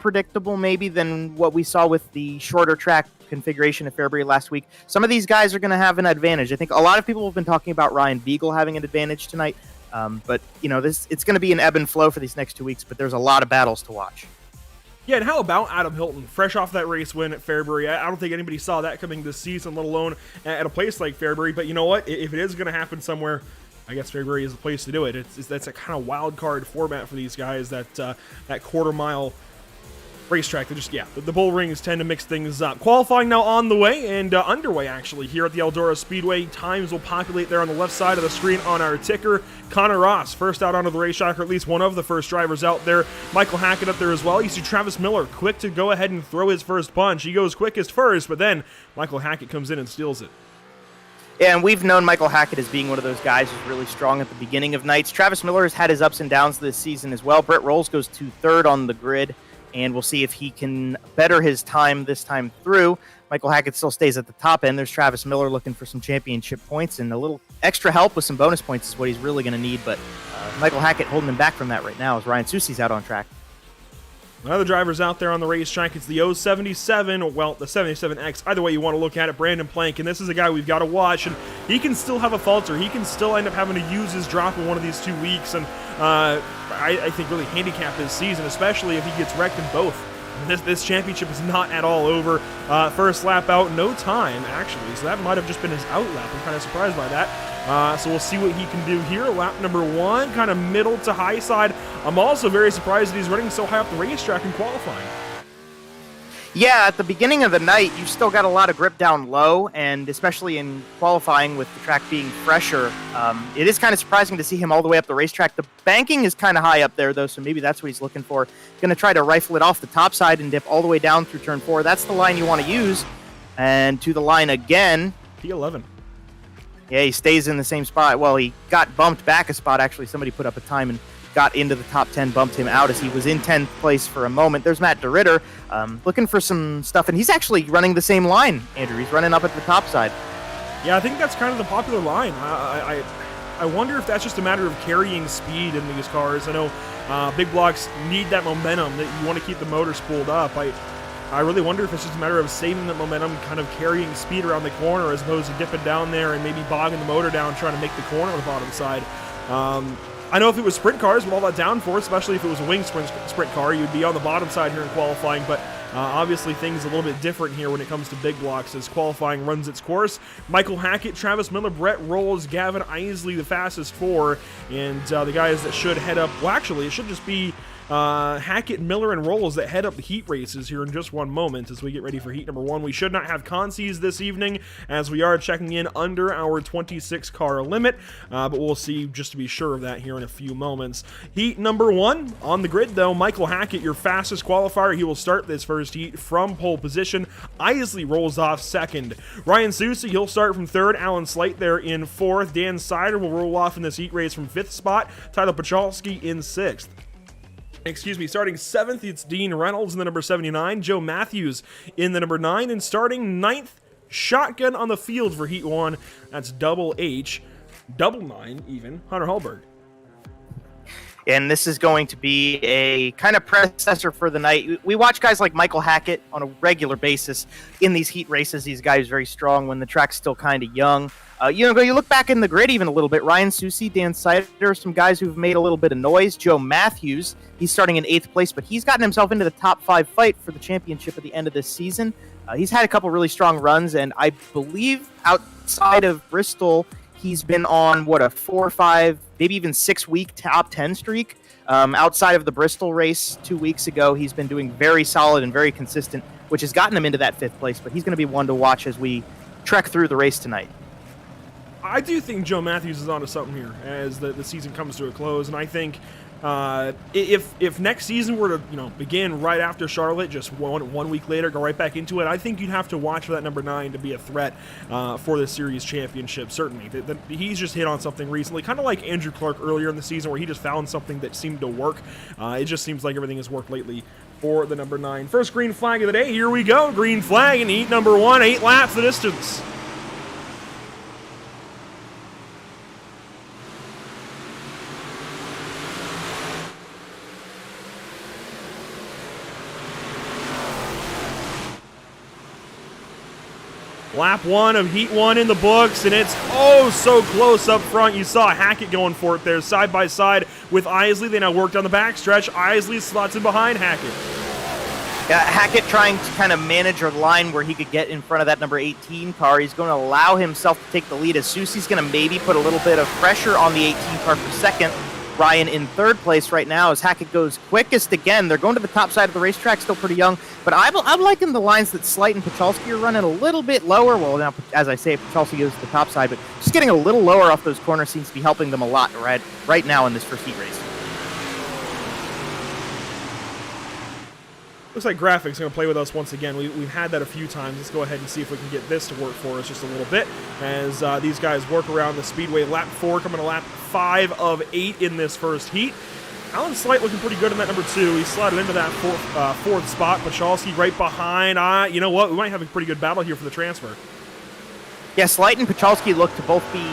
predictable maybe than what we saw with the shorter track configuration of Fairbury last week. Some of these guys are going to have an advantage. I think a lot of people have been talking about Ryan Beagle having an advantage tonight. But, it's going to be an ebb and flow for these next 2 weeks, but there's a lot of battles to watch. Yeah, and how about Adam Hilton, fresh off that race win at Fairbury? I don't think anybody saw that coming this season, let alone at a place like Fairbury. But you know what? If it is going to happen somewhere, I guess Fairbury is the place to do it. That's a kind of wild card format for these guys, that quarter-mile racetrack. The bull rings tend to mix things up. Qualifying now on the way and underway, actually, here at the Eldora Speedway. Times will populate there on the left side of the screen on our ticker. Connor Ross, first out onto the racetrack, or at least one of the first drivers out there. Michael Hackett up there as well. You see Travis Miller quick to go ahead and throw his first punch. He goes quickest first, but then Michael Hackett comes in and steals it. Yeah, and we've known Michael Hackett as being one of those guys who's really strong at the beginning of nights. Travis Miller has had his ups and downs this season as well. Brett Rolls goes to third on the grid, and we'll see if he can better his time this time through. Michael Hackett still stays at the top end. There's Travis Miller looking for some championship points, and a little extra help with some bonus points is what he's really going to need. But Michael Hackett holding him back from that right now as Ryan Soucy's out on track. Another driver's out there on the racetrack. It's the 077, well, the 77X. Either way you want to look at it, Brandon Plank. And this is a guy we've got to watch. And he can still have a falter. He can still end up having to use his drop in one of these 2 weeks. And I think really handicap his season, especially if he gets wrecked in both. This championship is not at all over. First lap out, no time, actually. So that might have just been his out lap. I'm kind of surprised by that. So we'll see what he can do here. Lap number 1, kind of middle to high side. I'm also very surprised that he's running so high up the racetrack in qualifying. Yeah, at the beginning of the night, you've still got a lot of grip down low, and especially in qualifying with the track being fresher, it is kind of surprising to see him all the way up the racetrack. The banking is kind of high up there, though, so maybe that's what he's looking for. Going to try to rifle it off the top side and dip all the way down through turn 4. That's the line you want to use. And to the line again. P11. Yeah, he stays in the same spot. Well, he got bumped back a spot, actually. Somebody put up a time and got into the top 10, bumped him out as he was in 10th place for a moment. There's Matt DeRitter looking for some stuff, and he's actually running the same line, Andrew. He's running up at the top side. Yeah, I think that's kind of the popular line. I wonder if that's just a matter of carrying speed in these cars. I know big blocks need that momentum, that you want to keep the motor spooled up. I really wonder if it's just a matter of saving the momentum, kind of carrying speed around the corner as opposed to dipping down there and maybe bogging the motor down, trying to make the corner on the bottom side. I know if it was sprint cars with all that downforce, especially if it was a winged sprint car, you'd be on the bottom side here in qualifying, but obviously things a little bit different here when it comes to big blocks as qualifying runs its course. Michael Hackett, Travis Miller, Brett Rolls, Gavin Isley, the fastest 4, and the guys that should head up, well actually it should just be Hackett, Miller, and Rolls that head up the heat races here in just one moment as we get ready for heat number 1. We should not have consies this evening as we are checking in under our 26 car limit, but we'll see just to be sure of that here in a few moments. Heat number 1 on the grid though, Michael Hackett, your fastest qualifier. He will start this first heat from pole position. Isley rolls off second. Ryan Soucy, he'll start from third. Alan Slight there in 4th. Dan Sider will roll off in this heat race from 5th spot. Tyler Pachalski in 6th. Starting 7th, it's Dean Reynolds in the number 79, Joe Matthews in the number 9, and starting 9th, shotgun on the field for Heat 1, that's Double H, double 9 even, Hunter Hallberg. And this is going to be a kind of predecessor for the night. We watch guys like Michael Hackett on a regular basis in these heat races. These guys are very strong when the track's still kind of young. You look back in the grid even a little bit. Ryan Soucy, Dan Sider, some guys who've made a little bit of noise. Joe Matthews, he's starting in 8th place, but he's gotten himself into the top 5 fight for the championship at the end of this season. He's had a couple really strong runs, and I believe outside of Bristol, he's been on, a 4 or 5, maybe even 6-week top 10 streak. Outside of the Bristol race 2 weeks ago, he's been doing very solid and very consistent, which has gotten him into that 5th place, but he's going to be one to watch as we trek through the race tonight. I do think Joe Matthews is onto something here as the season comes to a close, and I think if next season were to begin right after Charlotte, just one week later, go right back into it, I think you'd have to watch for that number 9 to be a threat for the series championship. Certainly, he's just hit on something recently, kind of like Andrew Clark earlier in the season, where he just found something that seemed to work. It just seems like everything has worked lately for the number 9. First green flag of the day. Here we go. Green flag in heat number 1. 8 laps the distance. Lap 1 of Heat 1 in the books, and it's oh so close up front. You saw Hackett going for it there, side by side with Isley. They now work down the backstretch. Isley slots in behind Hackett. Yeah, Hackett trying to kind of manage a line where he could get in front of that number 18 car. He's going to allow himself to take the lead as Susie's going to maybe put a little bit of pressure on the 18 car for second. Ryan in third place right now as Hackett goes quickest again. They're going to the top side of the racetrack, still pretty young. But I'm liking the lines that Slight and Pachalski are running a little bit lower. Well, now, as I say, Pachalski goes to the top side, but just getting a little lower off those corners seems to be helping them a lot right now in this first heat race. Looks like graphics are going to play with us once again. We've had that a few times. Let's go ahead and see if we can get this to work for us just a little bit as these guys work around the Speedway. Lap 4 coming to lap 5 of 8 in this first heat. Alan Slight looking pretty good in that number 2. He slotted into that fourth spot. Pachalski right behind. You know what? We might have a pretty good battle here for the transfer. Yeah, Slight and Pachalski look to both be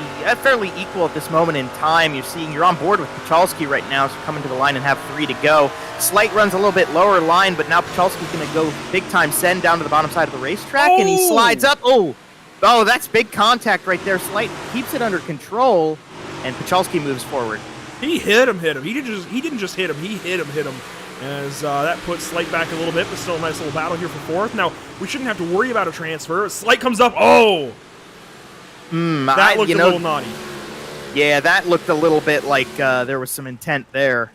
fairly equal at this moment in time. You're on board with Pachalski right now, so coming to the line and have 3 to go. Slight runs a little bit lower line, but now Pachalski's going to go big time send down to the bottom side of the racetrack, and he slides up. Oh, that's big contact right there. Slight keeps it under control, and Pachalski moves forward. He hit him. He didn't just hit him. He hit him. As that puts Slight back a little bit, but still a nice little battle here for fourth. Now, we shouldn't have to worry about a transfer. Slight comes up. Oh! That looked a little naughty. Yeah, that looked a little bit like there was some intent there.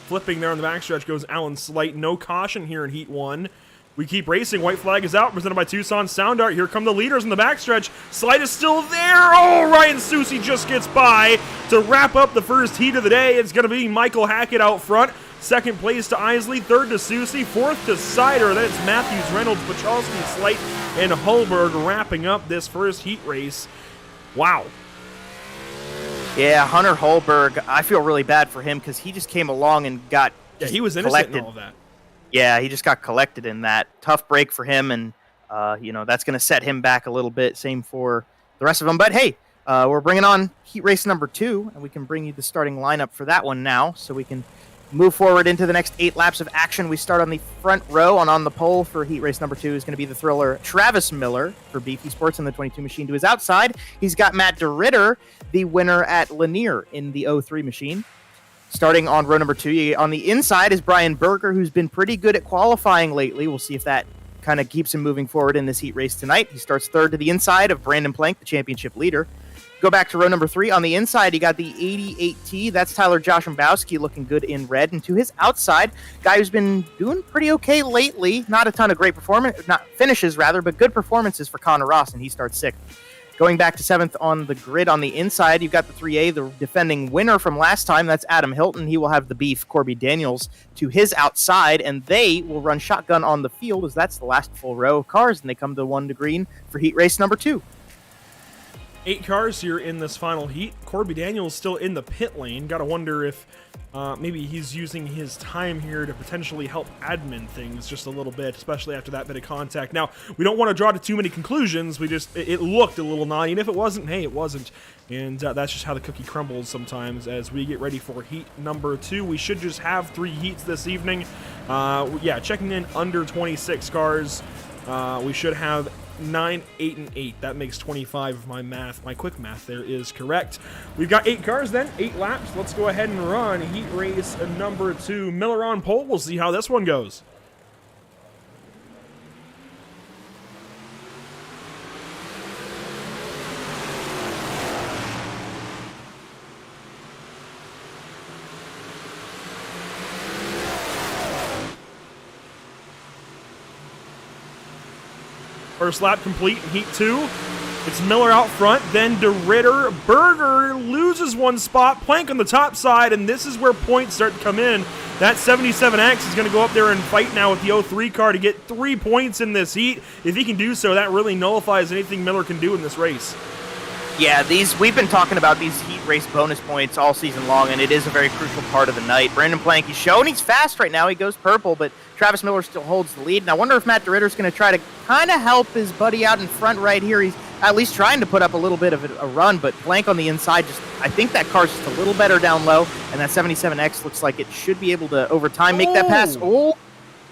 Flipping there on the backstretch goes Alan Slight. No caution here in Heat 1. We keep racing. White flag is out, presented by Tucson Sound Art. Here come the leaders in the backstretch. Slight is still there. Oh, Ryan Susie just gets by to wrap up the first heat of the day. It's going to be Michael Hackett out front. Second place to Isley, third to Susie, fourth to Sider. Then it's Matthews, Reynolds, Pachalski, Slight, and Holberg wrapping up this first heat race. Wow. Yeah, Hunter Holberg, I feel really bad for him because he just came along and got he was innocent in all of that. Yeah, he just got collected in that. Tough break for him, and that's going to set him back a little bit. Same for the rest of them. But hey, we're bringing on heat race number 2, and we can bring you the starting lineup for that one now, so we can move forward into the next 8 laps of action. We start on the front row, and on the pole for heat race number 2 is going to be the thriller Travis Miller for BP Sports in the 22 machine. To his outside, he's got Matt DeRitter, the winner at Lanier in the 03 machine. Starting on row number 2, on the inside is Brian Berger, who's been pretty good at qualifying lately. We'll see if that kind of keeps him moving forward in this heat race tonight. He starts third to the inside of Brandon Plank, the championship leader. Go back to row number 3. On the inside, you got the 88T. That's Tyler Joshambowski looking good in red. And to his outside, guy who's been doing pretty okay lately. Not a ton of great finishes, but good performances for Connor Ross, and he starts 6th. Going back to 7th on the grid on the inside, you've got the 3A, the defending winner from last time. That's Adam Hilton. He will have the beef, Corby Daniels, to his outside, and they will run shotgun on the field as that's the last full row of cars, and they come to 1 to green for heat race number 2. 8 cars here in this final heat. Corby Daniels still in the pit lane. Gotta wonder if maybe he's using his time here to potentially help admin things just a little bit, especially after that bit of contact. Now, we don't want to draw to too many conclusions. It looked a little naughty, and if it wasn't, hey, it wasn't. And that's just how the cookie crumbles sometimes as we get ready for heat number 2. We should just have 3 heats this evening. Checking in under 26 cars. We should have 9, 8, and 8. That makes 25 if my math, my quick math there is correct. We've got 8 cars then, 8 laps. Let's go ahead and run heat race number 2. Miller on pole. We'll see how this one goes. First lap complete in Heat 2. It's Miller out front, then DeRitter. Berger loses 1 spot. Plank on the top side, and this is where points start to come in. That 77X is going to go up there and fight now with the 03 car to get 3 points in this heat. If he can do so, that really nullifies anything Miller can do in this race. Yeah, we've been talking about these heat race bonus points all season long, and it is a very crucial part of the night. Brandon Plank, he's showing he's fast right now. He goes purple, but Travis Miller still holds the lead. And I wonder if Matt DeRitter's going to try to kind of help his buddy out in front right here. He's at least trying to put up a little bit of a run, but Plank on the inside, I think that car's just a little better down low, and that 77X looks like it should be able to, over time, make that pass.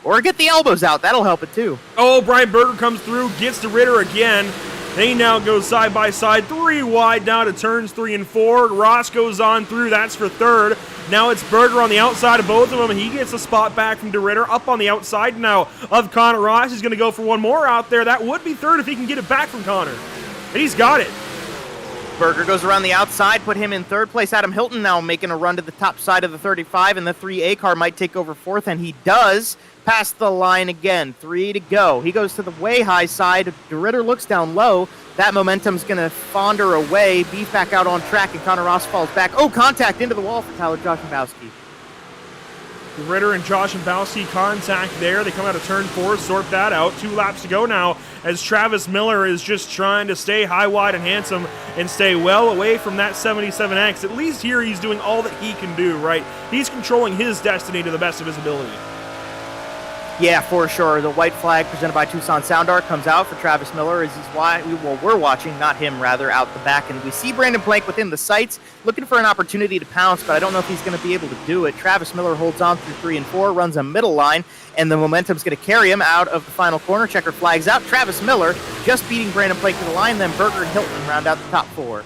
Or get the elbows out. That'll help it too. Oh, Brian Berger comes through, gets to Ritter again. They now go side by side, 3 wide down to turns 3 and 4. Ross goes on through, that's for third. Now it's Berger on the outside of both of them, and he gets a spot back from DeRitter. Up on the outside now of Connor Ross. He's going to go for one more out there. That would be third if he can get it back from Connor. And he's got it. Berger goes around the outside, put him in third place. Adam Hilton now making a run to the top side of the 35, and the 3A car might take over fourth, and he does. Past the line again, 3 to go. He goes to the way high side. DeRitter looks down low. That momentum's going to founder away. Beef back out on track, and Connor Ross falls back. Oh, contact into the wall for Tyler Joshimbowski. DeRitter and Joshimbowski contact there. They come out of turn 4, sort that out. 2 laps to go now as Travis Miller is just trying to stay high, wide, and handsome and stay well away from that 77X. At least here he's doing all that he can do, right? He's controlling his destiny to the best of his ability. Yeah, for sure. The white flag presented by Tucson Sound Art comes out for Travis Miller as we're watching, not him, rather, out the back. And we see Brandon Plank within the sights, looking for an opportunity to pounce, but I don't know if he's going to be able to do it. Travis Miller holds on through 3 and 4, runs a middle line, and the momentum's going to carry him out of the final corner. Checker flags out. Travis Miller just beating Brandon Plank to the line, then Berger and Hilton round out the top 4.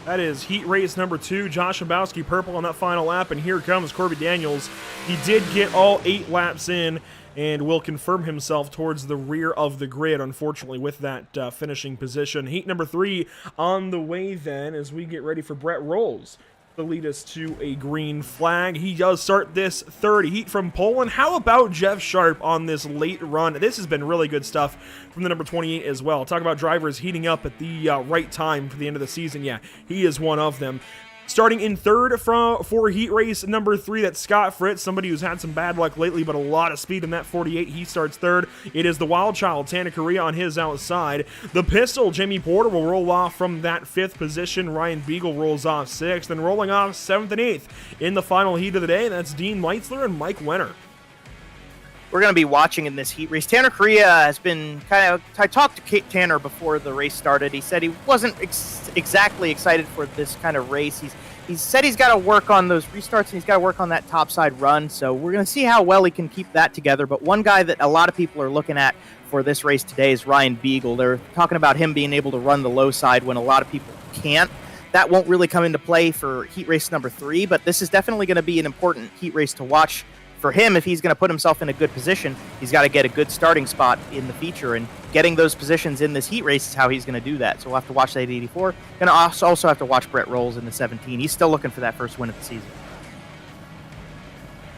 That is heat race number 2. Joshimbowski purple on that final lap, and here comes Corby Daniels. He did get all 8 laps in, and will confirm himself towards the rear of the grid, unfortunately, with that finishing position. Heat number 3 on the way then as we get ready for Brett Rolls to lead us to a green flag. He does start this third heat from Poland. How about Jeff Sharp on this late run? This has been really good stuff from the number 28 as well. Talk about drivers heating up at the right time for the end of the season. Yeah, he is one of them. Starting in third for heat race number 3, that's Scott Fritz, somebody who's had some bad luck lately, but a lot of speed in that 48. He starts third. It is the Wild Child, Tana Correa, on his outside. The Pistol, Jamie Porter, will roll off from that 5th position. Ryan Beagle rolls off 6th, and rolling off 7th and 8th in the final heat of the day. That's Dean Meitzler and Mike Wenner. We're going to be watching in this heat race. Tanner Correa has been I talked to Tanner before the race started. He said he wasn't exactly excited for this kind of race. He said he's got to work on those restarts and he's got to work on that topside run. So we're going to see how well he can keep that together. But one guy that a lot of people are looking at for this race today is Ryan Beagle. They're talking about him being able to run the low side when a lot of people can't. That won't really come into play for heat race number 3, but this is definitely going to be an important heat race to watch for him. If he's going to put himself in a good position, he's got to get a good starting spot in the feature, and getting those positions in this heat race is how he's going to do that. So we'll have to watch that 84. Going to also have to watch Brett Rolls in the 17. He's still looking for that first win of the season.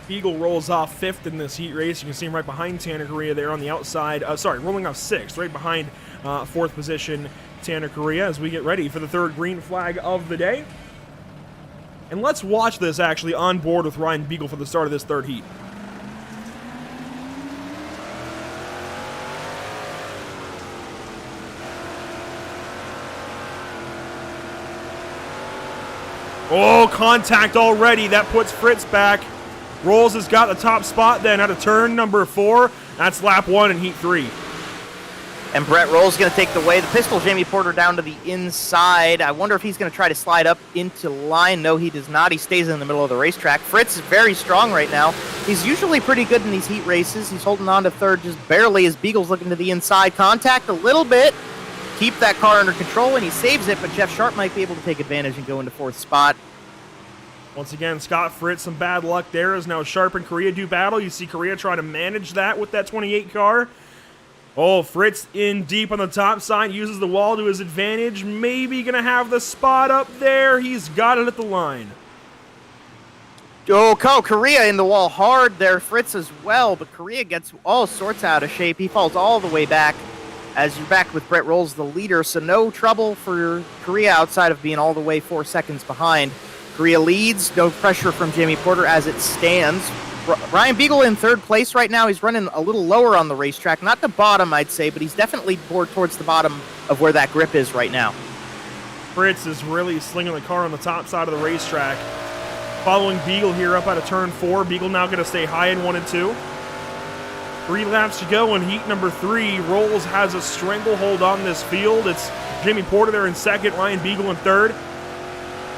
Beagle rolls off 5th in this heat race. You can see him right behind Tanner Correa there on the outside. Rolling off 6th, right behind 4th position Tanner Correa as we get ready for the third green flag of the day. And let's watch this actually on board with Ryan Beagle for the start of this third heat. Oh, contact already. That puts Fritz back. Rolls has got the top spot then out of turn number 4. That's lap 1 in heat 3. And Brett Rolls going to take the way. The Pistol, Jamie Porter, down to the inside. I wonder if he's going to try to slide up into line. No, he does not. He stays in the middle of the racetrack. Fritz is very strong right now. He's usually pretty good in these heat races. He's holding on to third just barely as Beagle's looking to the inside. Contact a little bit. Keep that car under control, and he saves it, but Jeff Sharp might be able to take advantage and go into 4th spot. Once again, Scott Fritz, some bad luck there as now Sharp and Correa do battle. You see Correa try to manage that with that 28 car. Oh, Fritz in deep on the top side, uses the wall to his advantage. Maybe going to have the spot up there. He's got it at the line. Oh, Correa in the wall hard there. Fritz as well, but Correa gets all sorts out of shape. He falls all the way back as you're back with Brett Rolls, the leader. So no trouble for Correa outside of being all the way 4 seconds behind. Correa leads. No pressure from Jamie Porter as it stands. Ryan Beagle in 3rd place right now. He's running a little lower on the racetrack. Not the bottom, I'd say, but he's definitely more towards the bottom of where that grip is right now. Fritz is really slinging the car on the top side of the racetrack. Following Beagle here up out of turn 4. Beagle now going to stay high in 1 and 2. 3 laps to go in heat number 3. Rolls has a stranglehold on this field. It's Jamie Porter there in 2nd, Ryan Beagle in 3rd.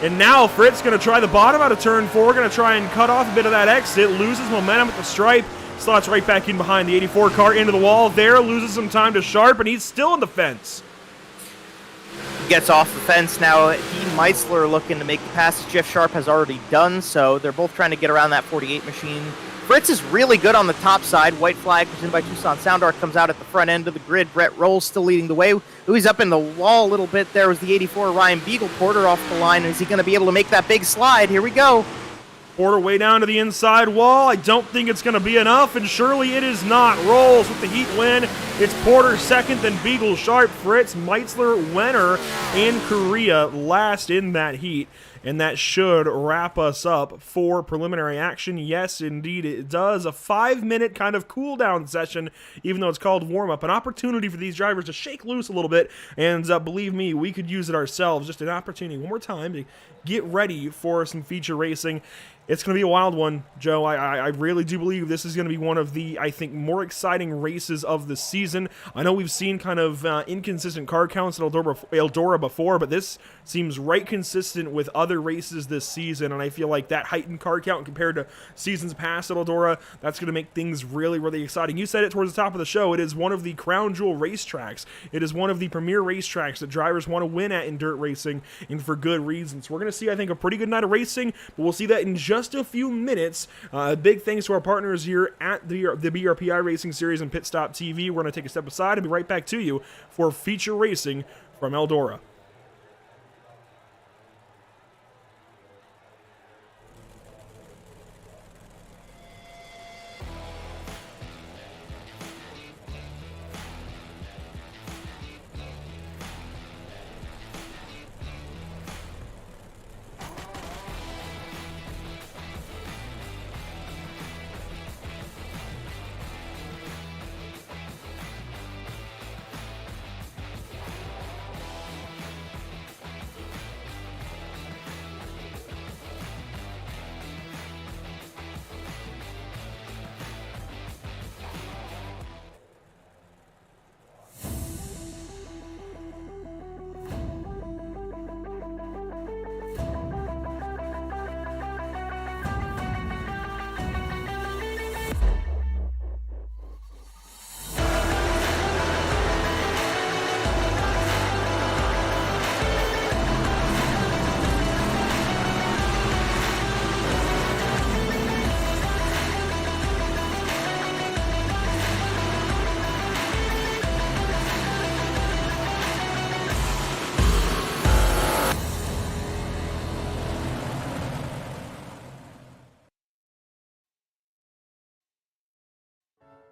And now Fritz going to try the bottom out of turn 4, going to try and cut off a bit of that exit, loses momentum at the stripe, Slots right back in behind the 84 car into the wall there, loses some time to Sharp, and he's still in the fence. Gets off the fence now. Meitzler looking to make the pass. Jeff Sharp has already done so. They're both trying to get around that 48 machine. Fritz is really good on the top side. White flag was in by Tucson Sound Art, comes out at the front end of the grid. Brett Rolls still leading the way. He's up in the wall a little bit. There was the 84 Ryan Beagle Porter off the line. Is he going to be able to make that big slide? Here we go. Porter way down to the inside wall. I don't think it's going to be enough, and surely it is not. Rolls with the heat win. It's Porter second, then Beagle, Sharp, Fritz, Meitzler, Wenner, and Korea last in that heat. And that should wrap us up for preliminary action. Yes, indeed, it does. A 5-minute kind of cool-down session, even though it's called warm-up. An opportunity for these drivers to shake loose a little bit. And believe me, we could use it ourselves. Just an opportunity, one more time, to get ready for some feature racing. It's going to be a wild one, Joe. I really do believe this is going to be one of the, I think, more exciting races of the season. I know we've seen kind of inconsistent car counts at Eldora before, but this seems right consistent with other races this season, and I feel like that heightened car count compared to seasons past at Eldora, that's going to make things really, really exciting. You said it towards the top of the show. It is one of the crown jewel racetracks. It is one of the premier racetracks that drivers want to win at in dirt racing, and for good reasons. We're going to see, I think, a pretty good night of racing, but we'll see that in just a few minutes. Big thanks to our partners here at the BRP iRacing Series and Pit Stop TV. We're going to take a step aside and be right back to you for feature racing from Eldora.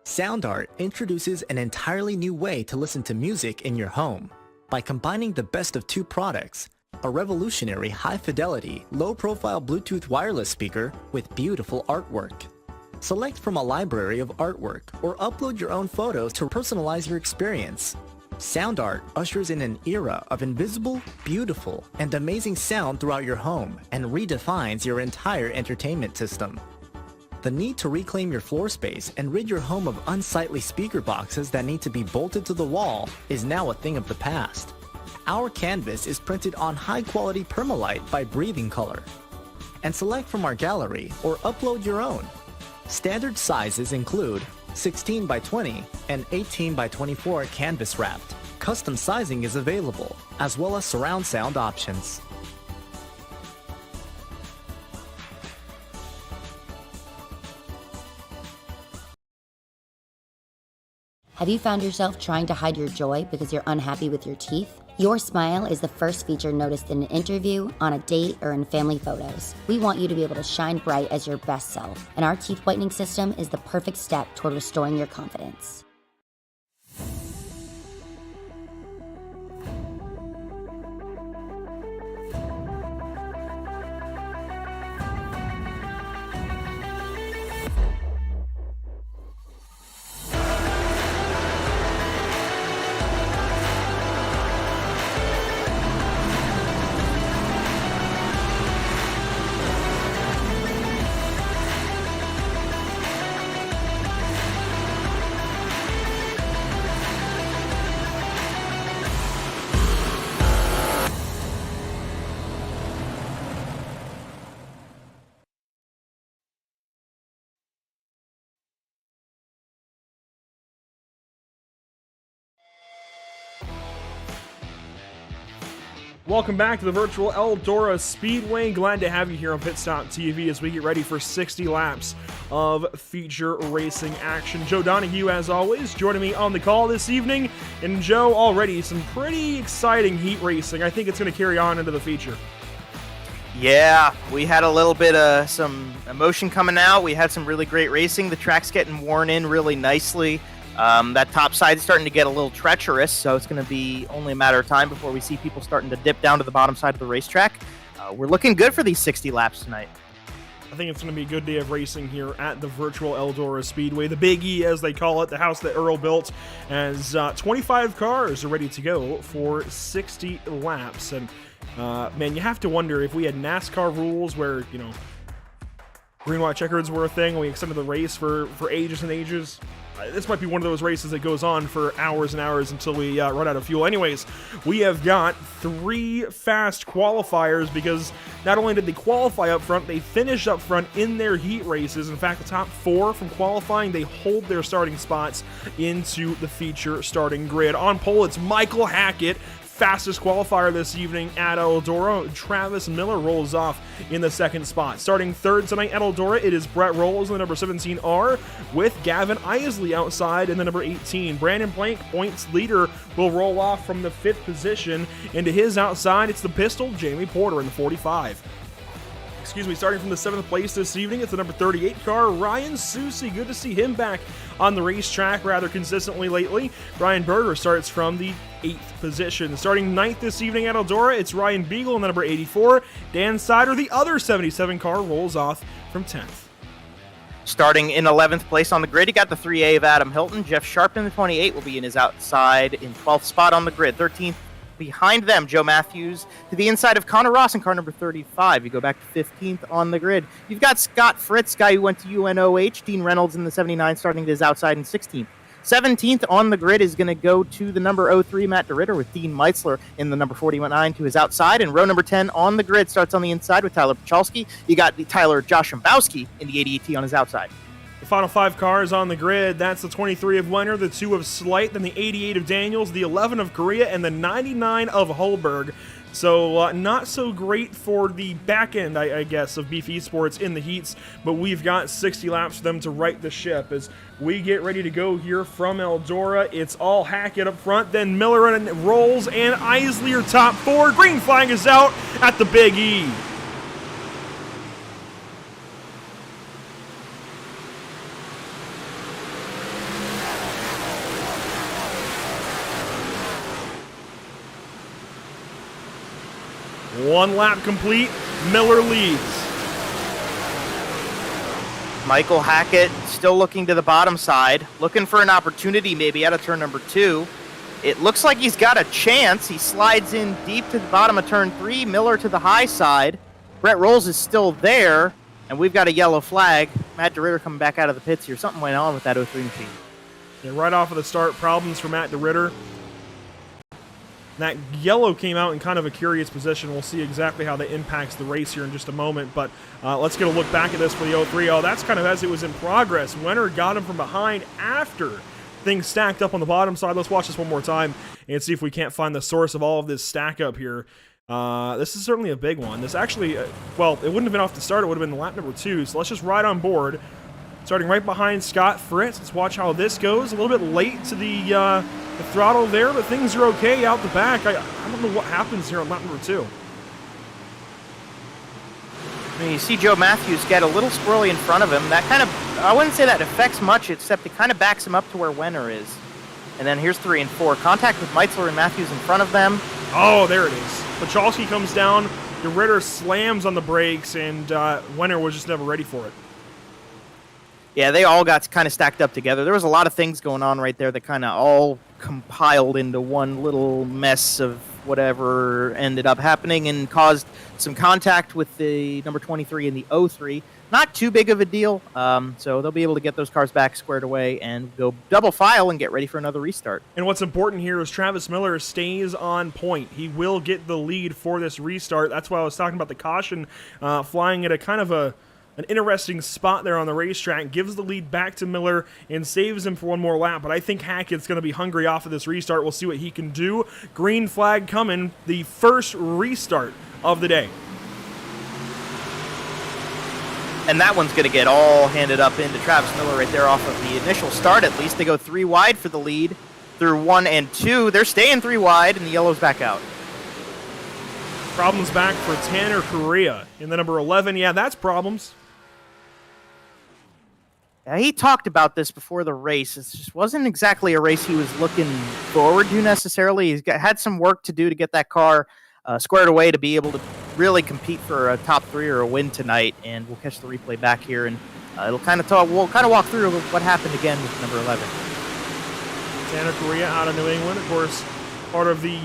Sound Art introduces an entirely new way to listen to music in your home. By combining the best of two products, a revolutionary high-fidelity, low-profile Bluetooth wireless speaker with beautiful artwork. Select from a library of artwork or upload your own photos to personalize your experience. Sound Art ushers in an era of invisible, beautiful, and amazing sound throughout your home and redefines your entire entertainment system. The need to reclaim your floor space and rid your home of unsightly speaker boxes that need to be bolted to the wall is now a thing of the past. Our canvas is printed on high-quality permalite by Breathing Color. And select from our gallery or upload your own. Standard sizes include 16 by 20 and 18 by 24 canvas wrapped. Custom sizing is available, as well as surround sound options. Have you found yourself trying to hide your joy because you're unhappy with your teeth? Your smile is the first feature noticed in an interview, on a date, or in family photos. We want you to be able to shine bright as your best self, and our teeth whitening system is the perfect step toward restoring your confidence. Welcome back to the virtual Eldora Speedway. Glad to have you here on Pit Stop TV as we get ready for 60 laps of feature racing action. Joe Donahue, as always, joining me on the call this evening. And Joe, already some pretty exciting heat racing. I think it's going to carry on into the feature. Yeah, we had a little bit of some emotion coming out. We had some really great racing. The track's getting worn in really nicely. That top side's starting to get a little treacherous, so it's going to be only a matter of time before we see people starting to dip down to the bottom side of the racetrack. We're looking good for these 60 laps tonight. I think it's going to be a good day of racing here at the virtual Eldora Speedway, the Big E as they call it, the house that Earl built, as 25 cars are ready to go for 60 laps. And man, you have to wonder if we had NASCAR rules where, you know, green, white checkers were a thing, and we extended the race for ages and ages. This might be one of those races that goes on for hours and hours until we run out of fuel. Anyways, we have got 3 fast qualifiers because not only did they qualify up front, they finished up front in their heat races. In fact, the top 4 from qualifying, they hold their starting spots into the feature starting grid. On pole, it's Michael Hackett, fastest qualifier this evening at Eldora. Travis Miller rolls off in the second spot. Starting third tonight at Eldora, it is Brett Rolls in the number 17R with Gavin Isley outside in the number 18. Brandon Blank, points leader, will roll off from the 5th position. Into his outside, it's the pistol, Jamie Porter in the 45. Starting from the 7th place this evening, it's the number 38 car, Ryan Susi. Good to see him back on the racetrack rather consistently lately. Brian Berger starts from the 8th position. Starting 9th this evening at Eldora, it's Ryan Beagle in the number 84. Dan Sider, the other 77 car, rolls off from 10th. Starting in 11th place on the grid, you got the 3A of Adam Hilton. Jeff Sharp in the 28 will be in his outside in 12th spot on the grid. 13th behind them, Joe Matthews to the inside of Connor Ross in car number 35. You go back to 15th on the grid. You've got Scott Fritz, guy who went to UNOH. Dean Reynolds in the 79 starting to his outside in 16th. 17th on the grid is going to go to the number 03, Matt DeRitter, with Dean Meitzler in the number 49 to his outside. And row number 10 on the grid starts on the inside with Tyler Pachalski. You got the Tyler Joshimbowski in the 88T on his outside. The final 5 cars on the grid, that's the 23 of Wenner, the 2 of Slight, then the 88 of Daniels, the 11 of Korea, and the 99 of Holberg. So not so great for the back end, I guess, of Beef Esports in the heats, but we've got 60 laps for them to right the ship as we get ready to go here from Eldora. It's all Hackett up front, then Miller and Rolls and Isley are top 4. Green flag is out at the Big E. One lap complete, Miller leads. Michael Hackett still looking to the bottom side, looking for an opportunity maybe out of turn number 2. It looks like he's got a chance. He slides in deep to the bottom of turn 3, Miller to the high side. Brett Rolls is still there, and we've got a yellow flag. Matt DeRitter coming back out of the pits here. Something went on with that 03 machine. Yeah, right off of the start, problems for Matt DeRitter. That yellow came out in kind of a curious position. We'll see exactly how that impacts the race here in just a moment. But let's get a look back at this for the 03. Oh, that's kind of as it was in progress. Wenner got him from behind after things stacked up on the bottom side. Let's watch this one more time and see if we can't find the source of all of this stack up here. This is certainly a big one. This actually, well, it wouldn't have been off the start. It would have been lap number 2. So let's just ride on board. Starting right behind Scott Fritz. Let's watch how this goes. A little bit late to the throttle there, but things are okay out the back. I don't know what happens here on lap number 2. I mean, you see Joe Matthews get a little squirrely in front of him. That kind of, I wouldn't say that affects much, except it kind of backs him up to where Wenner is. And then here's 3 and 4. Contact with Meitzler and Matthews in front of them. Oh, there it is. Pachalski comes down. DeRitter slams on the brakes, and Wenner was just never ready for it. Yeah, they all got kind of stacked up together. There was a lot of things going on right there that kind of all compiled into one little mess of whatever ended up happening and caused some contact with the number 23 and the 03. Not too big of a deal, so they'll be able to get those cars back squared away and go double file and get ready for another restart. And what's important here is Travis Miller stays on point. He will get the lead for this restart. That's why I was talking about the caution flying at a kind of a an interesting spot there on the racetrack, gives the lead back to Miller and saves him for one more lap. But I think Hackett's going to be hungry off of this restart. We'll see what he can do. Green flag coming, the first restart of the day. And that one's going to get all handed up into Travis Miller right there off of the initial start. At least they go 3 wide for the lead through 1 and 2. They're staying 3 wide, and the yellow's back out. Problems back for Tanner Correa in the number 11. Yeah, that's problems. He talked about this before the race. It just wasn't exactly a race he was looking forward to necessarily. He's had some work to do to get that car squared away to be able to really compete for a top 3 or a win tonight. And we'll catch the replay back here, and we'll kind of walk through what happened again with number 11. Tanner Correa out of New England, of course, part of the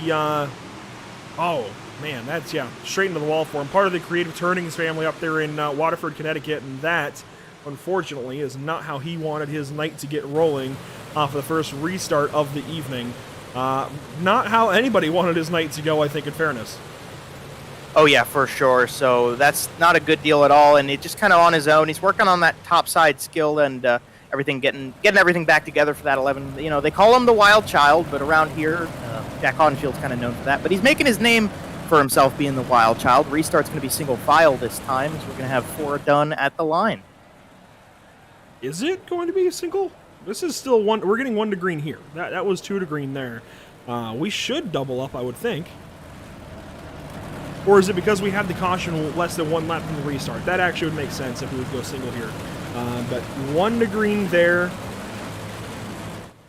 oh man, that's straight into the wall for him. Part of the Creative Turnings family up there in Waterford, Connecticut, and that, unfortunately, is not how he wanted his night to get rolling off of the first restart of the evening. Not how anybody wanted his night to go, I think, in fairness. Oh, yeah, for sure. So that's not a good deal at all, and it just kind of on his own. He's working on that top side skill and everything, getting everything back together for that 11. You know, they call him the wild child, but around here, Jack Haudensfield's kind of known for that. But he's making his name for himself being the wild child. Restart's going to be single file this time, so we're going to have 4 done at the line. Is it going to be a single? This is still 1. We're getting 1 to green here. That was 2 to green there. We should double up, I would think. Or is it because we had the caution less than 1 lap from the restart? That actually would make sense if we would go single here. But 1 to green there.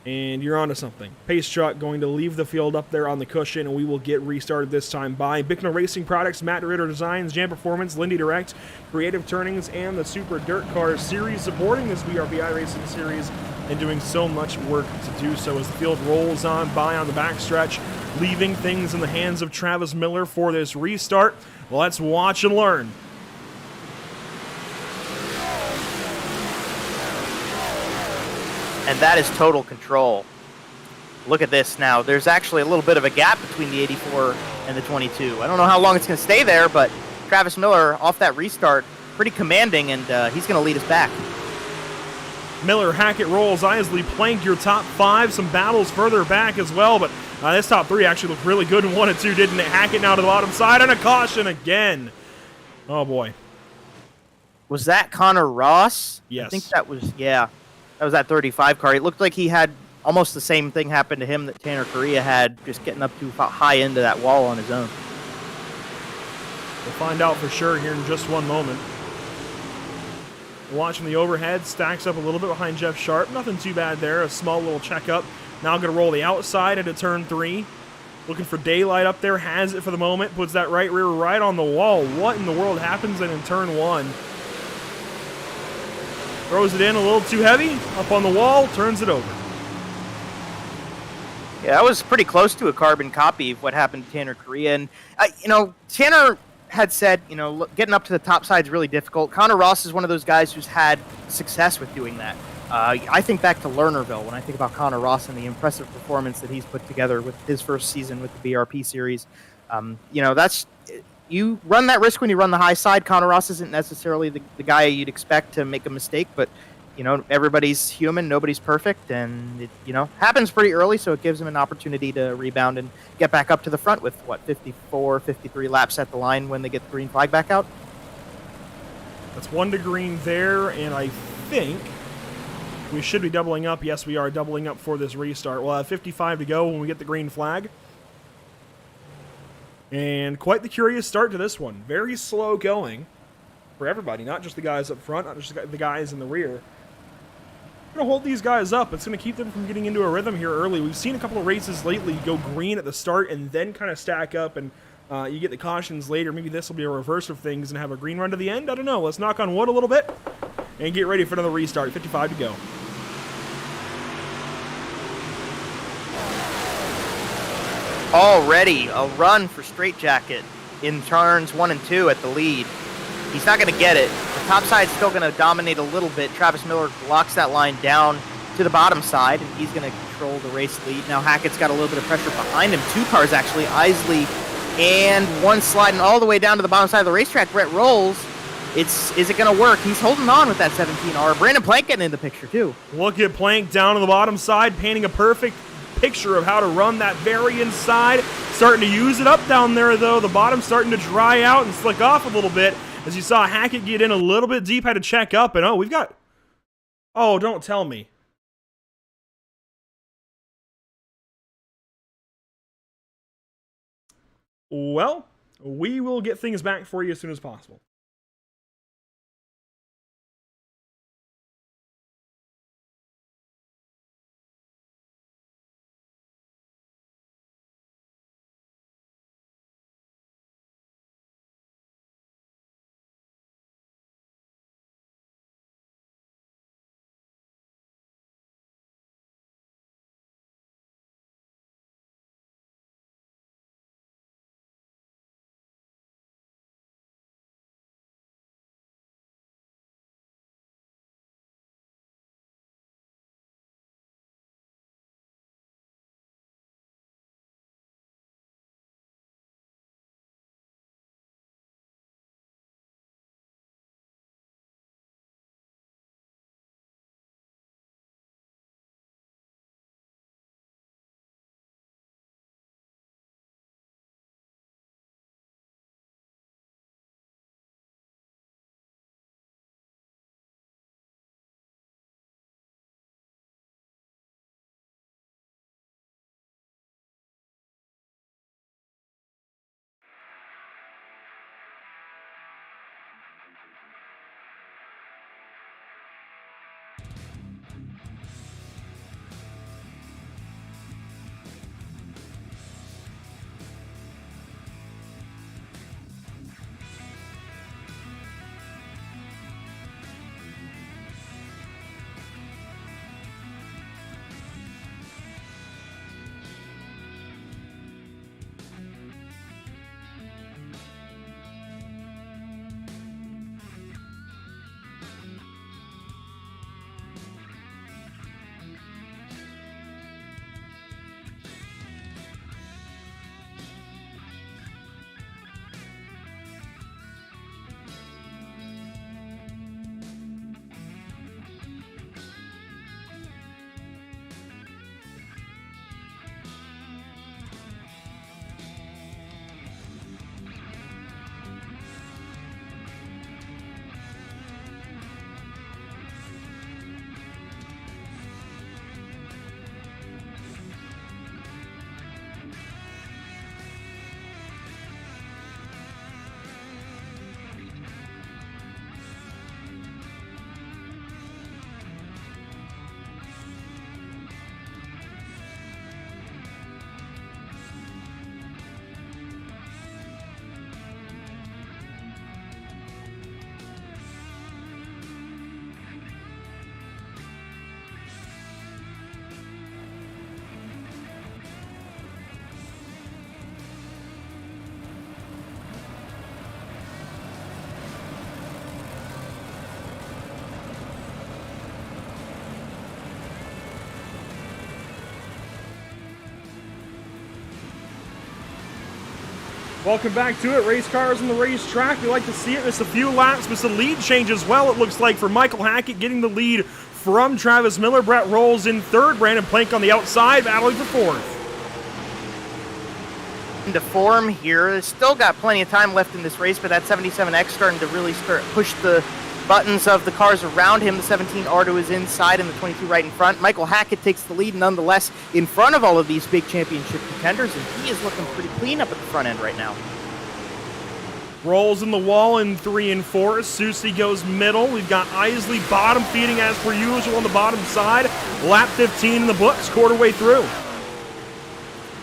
And you're onto something. Pace truck going to leave the field up there on the cushion, and we will get restarted this time by Bicknell Racing Products, Matt Ritter Designs, Jam Performance, Lindy Direct, Creative Turnings, and the Super Dirt Cars series supporting this BRP iRacing series and doing so much work to do so as the field rolls on by on the backstretch, leaving things in the hands of Travis Miller for this restart. Let's watch and learn. And that is total control. Look at this now. There's actually a little bit of a gap between the 84 and the 22. I don't know how long it's going to stay there, but Travis Miller off that restart, pretty commanding, and he's going to lead us back. Miller, Hackett, Rolls, Isley, Plank, your top 5. Some battles further back as well, but this top 3 actually looked really good in 1 and 2, didn't it? Hackett now to the bottom side, and a caution again. Oh, boy. Was that Connor Ross? Yes. I think that was, yeah. That was that 35 car. It looked like he had almost the same thing happen to him that Tanner Correa had, just getting up too high into that wall on his own. We'll find out for sure here in just one moment. Watching the overhead, stacks up a little bit behind Jeff Sharp. Nothing too bad there, a small little checkup. Now going to roll the outside into turn 3. Looking for daylight up there, has it for the moment. Puts that right rear right on the wall. What in the world happens then in turn 1? Throws it in a little too heavy, up on the wall, turns it over. Yeah, that was pretty close to a carbon copy of what happened to Tanner Correa. And, Tanner had said, getting up to the top side is really difficult. Connor Ross is one of those guys who's had success with doing that. I think back to Lernerville when I think about Connor Ross and the impressive performance that he's put together with his first season with the BRP series. You run that risk when you run the high side. Connor Ross isn't necessarily the guy you'd expect to make a mistake, but, everybody's human, nobody's perfect, and it, happens pretty early, so it gives him an opportunity to rebound and get back up to the front with, 54, 53 laps at the line when they get the green flag back out? That's 1 to green there, and I think we should be doubling up. Yes, we are doubling up for this restart. We'll have 55 to go when we get the green flag. And quite the curious start to this one. Very slow going for everybody, not just the guys up front, not just the guys in the rear. We're going to hold these guys up. It's going to keep them from getting into a rhythm here early. We've seen a couple of races lately go green at the start and then kind of stack up, and you get the cautions later. Maybe this will be a reverse of things and have a green run to the end. I don't know. Let's knock on wood a little bit and get ready for another restart. 55 to go. Already a run for Straight Jacket in turns 1 and 2 at the lead. He's not going to get it. The top side's still going to dominate a little bit. Travis Miller locks that line down to the bottom side, and he's going to control the race lead. Now Hackett's got a little bit of pressure behind him. 2 cars, actually. Isley and 1 sliding all the way down to the bottom side of the racetrack. Brett Rolls is it going to work? He's holding on with that 17R. Brandon Plank getting in the picture, too. Look at Plank down on the bottom side, painting a perfect picture of how to run that very inside. Starting to use it up down there, though. The bottom's starting to dry out and slick off a little bit. As you saw Hackett get in a little bit deep, had to check up, and we've got... Oh, don't tell me. Well, we will get things back for you as soon as possible. Welcome back to it. Race cars on the racetrack. We like to see it. Miss a few laps, miss a lead change as well, it looks like, for Michael Hackett getting the lead from Travis Miller. Brett Rolls in third. Brandon Plank on the outside, battling for fourth. Into form here. There's still got plenty of time left in this race, but that 77X starting to really push the buttons of the cars around him. The 17R to his inside and the 22 right in front. Michael Hackett takes the lead nonetheless in front of all of these big championship contenders, and he is looking pretty clean up at the front end right now. Rolls in the wall in 3 and 4. Susie goes middle. We've got Isley bottom feeding as per usual on the bottom side. Lap 15 in the books, quarter way through.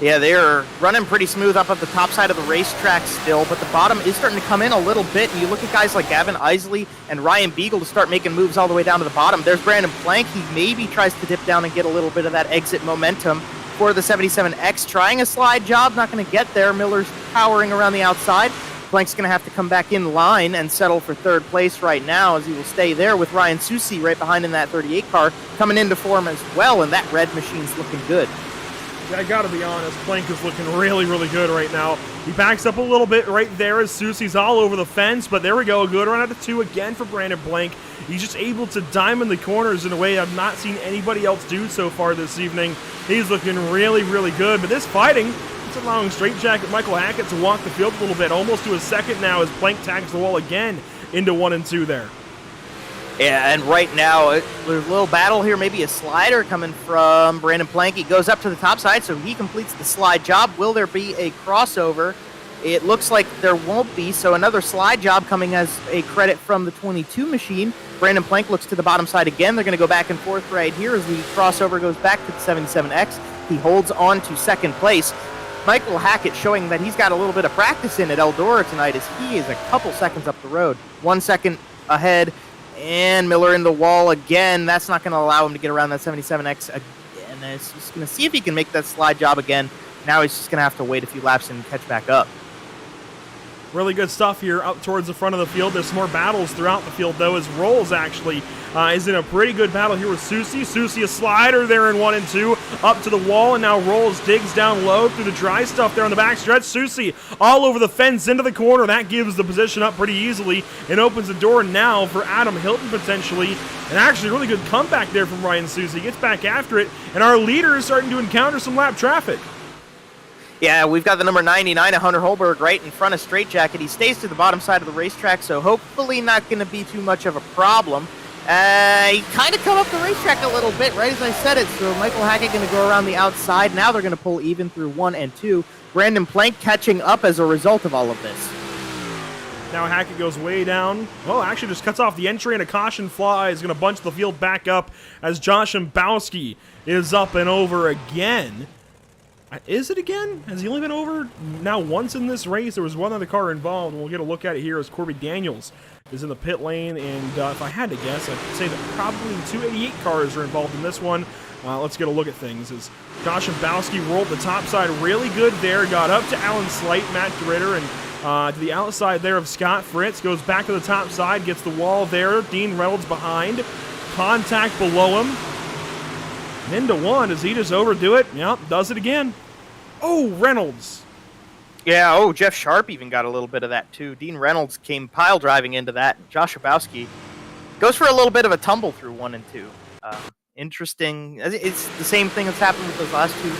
Yeah, they're running pretty smooth up at the top side of the racetrack still, but the bottom is starting to come in a little bit, and you look at guys like Gavin Isley and Ryan Beagle to start making moves all the way down to the bottom. There's Brandon Plank. He maybe tries to dip down and get a little bit of that exit momentum for the 77X. Trying a slide job, not going to get there. Miller's powering around the outside. Plank's going to have to come back in line and settle for third place right now, as he will stay there with Ryan Susi right behind in that 38 car, coming into form as well, and that red machine's looking good. I gotta be honest, Plank is looking really, really good right now. He backs up a little bit right there as Susie's all over the fence, but there we go, a good run out of 2 again for Brandon Blank. He's just able to diamond the corners in a way I've not seen anybody else do so far this evening. He's looking really, really good, but this fighting, it's allowing Straight Jacket Michael Hackett to walk the field a little bit, almost to a second now as Plank tags the wall again into 1 and 2 there. Yeah, and right now, there's a little battle here, maybe a slider coming from Brandon Plank. He goes up to the top side, so he completes the slide job. Will there be a crossover? It looks like there won't be, so another slide job coming as a credit from the 22 machine. Brandon Plank looks to the bottom side again. They're going to go back and forth right here as the crossover goes back to the 77X. He holds on to second place. Michael Hackett showing that he's got a little bit of practice in at Eldora tonight as he is a couple seconds up the road. 1 second ahead. And Miller in the wall again. That's not going to allow him to get around that 77X again. He's just going to see if he can make that slide job again. Now he's just going to have to wait a few laps and catch back up. Really good stuff here up towards the front of the field. There's some more battles throughout the field, though, as Rolls actually is in a pretty good battle here with Susie. Susie, a slider there in 1 and 2, up to the wall, and now Rolls digs down low through the dry stuff there on the back stretch. Susie all over the fence into the corner. That gives the position up pretty easily and opens the door now for Adam Hilton potentially. And actually, a really good comeback there from Ryan Susie. Gets back after it, and our leader is starting to encounter some lap traffic. Yeah, we've got the number 99, Hunter Holberg, right in front of Straight Jacket. He stays to the bottom side of the racetrack, so hopefully not going to be too much of a problem. He kind of come up the racetrack a little bit, right as I said it, so Michael Hackett going to go around the outside. Now they're going to pull even through 1 and 2. Brandon Plank catching up as a result of all of this. Now Hackett goes way down. Well, actually just cuts off the entry, and a caution fly is going to bunch the field back up as Josh Mbowski is up and over again. Is it again? Has he only been over now once in this race? There was one other car involved, and we'll get a look at it here as Corby Daniels is in the pit lane. And if I had to guess, I'd say that probably 288 cars are involved in this one. Let's get a look at things. As Josh Mbowski rolled the top side really good there, got up to Alan Slight, Matt Dritter, and to the outside there of Scott Fritz, goes back to the top side, gets the wall there. Dean Reynolds behind, contact below him. And into 1, does he just overdo it? Yep, does it again. Oh, Reynolds. Yeah, Jeff Sharp even got a little bit of that too. Dean Reynolds came pile driving into that. Josh Abowski goes for a little bit of a tumble through 1 and 2. Interesting. It's the same thing that's happened with those last 2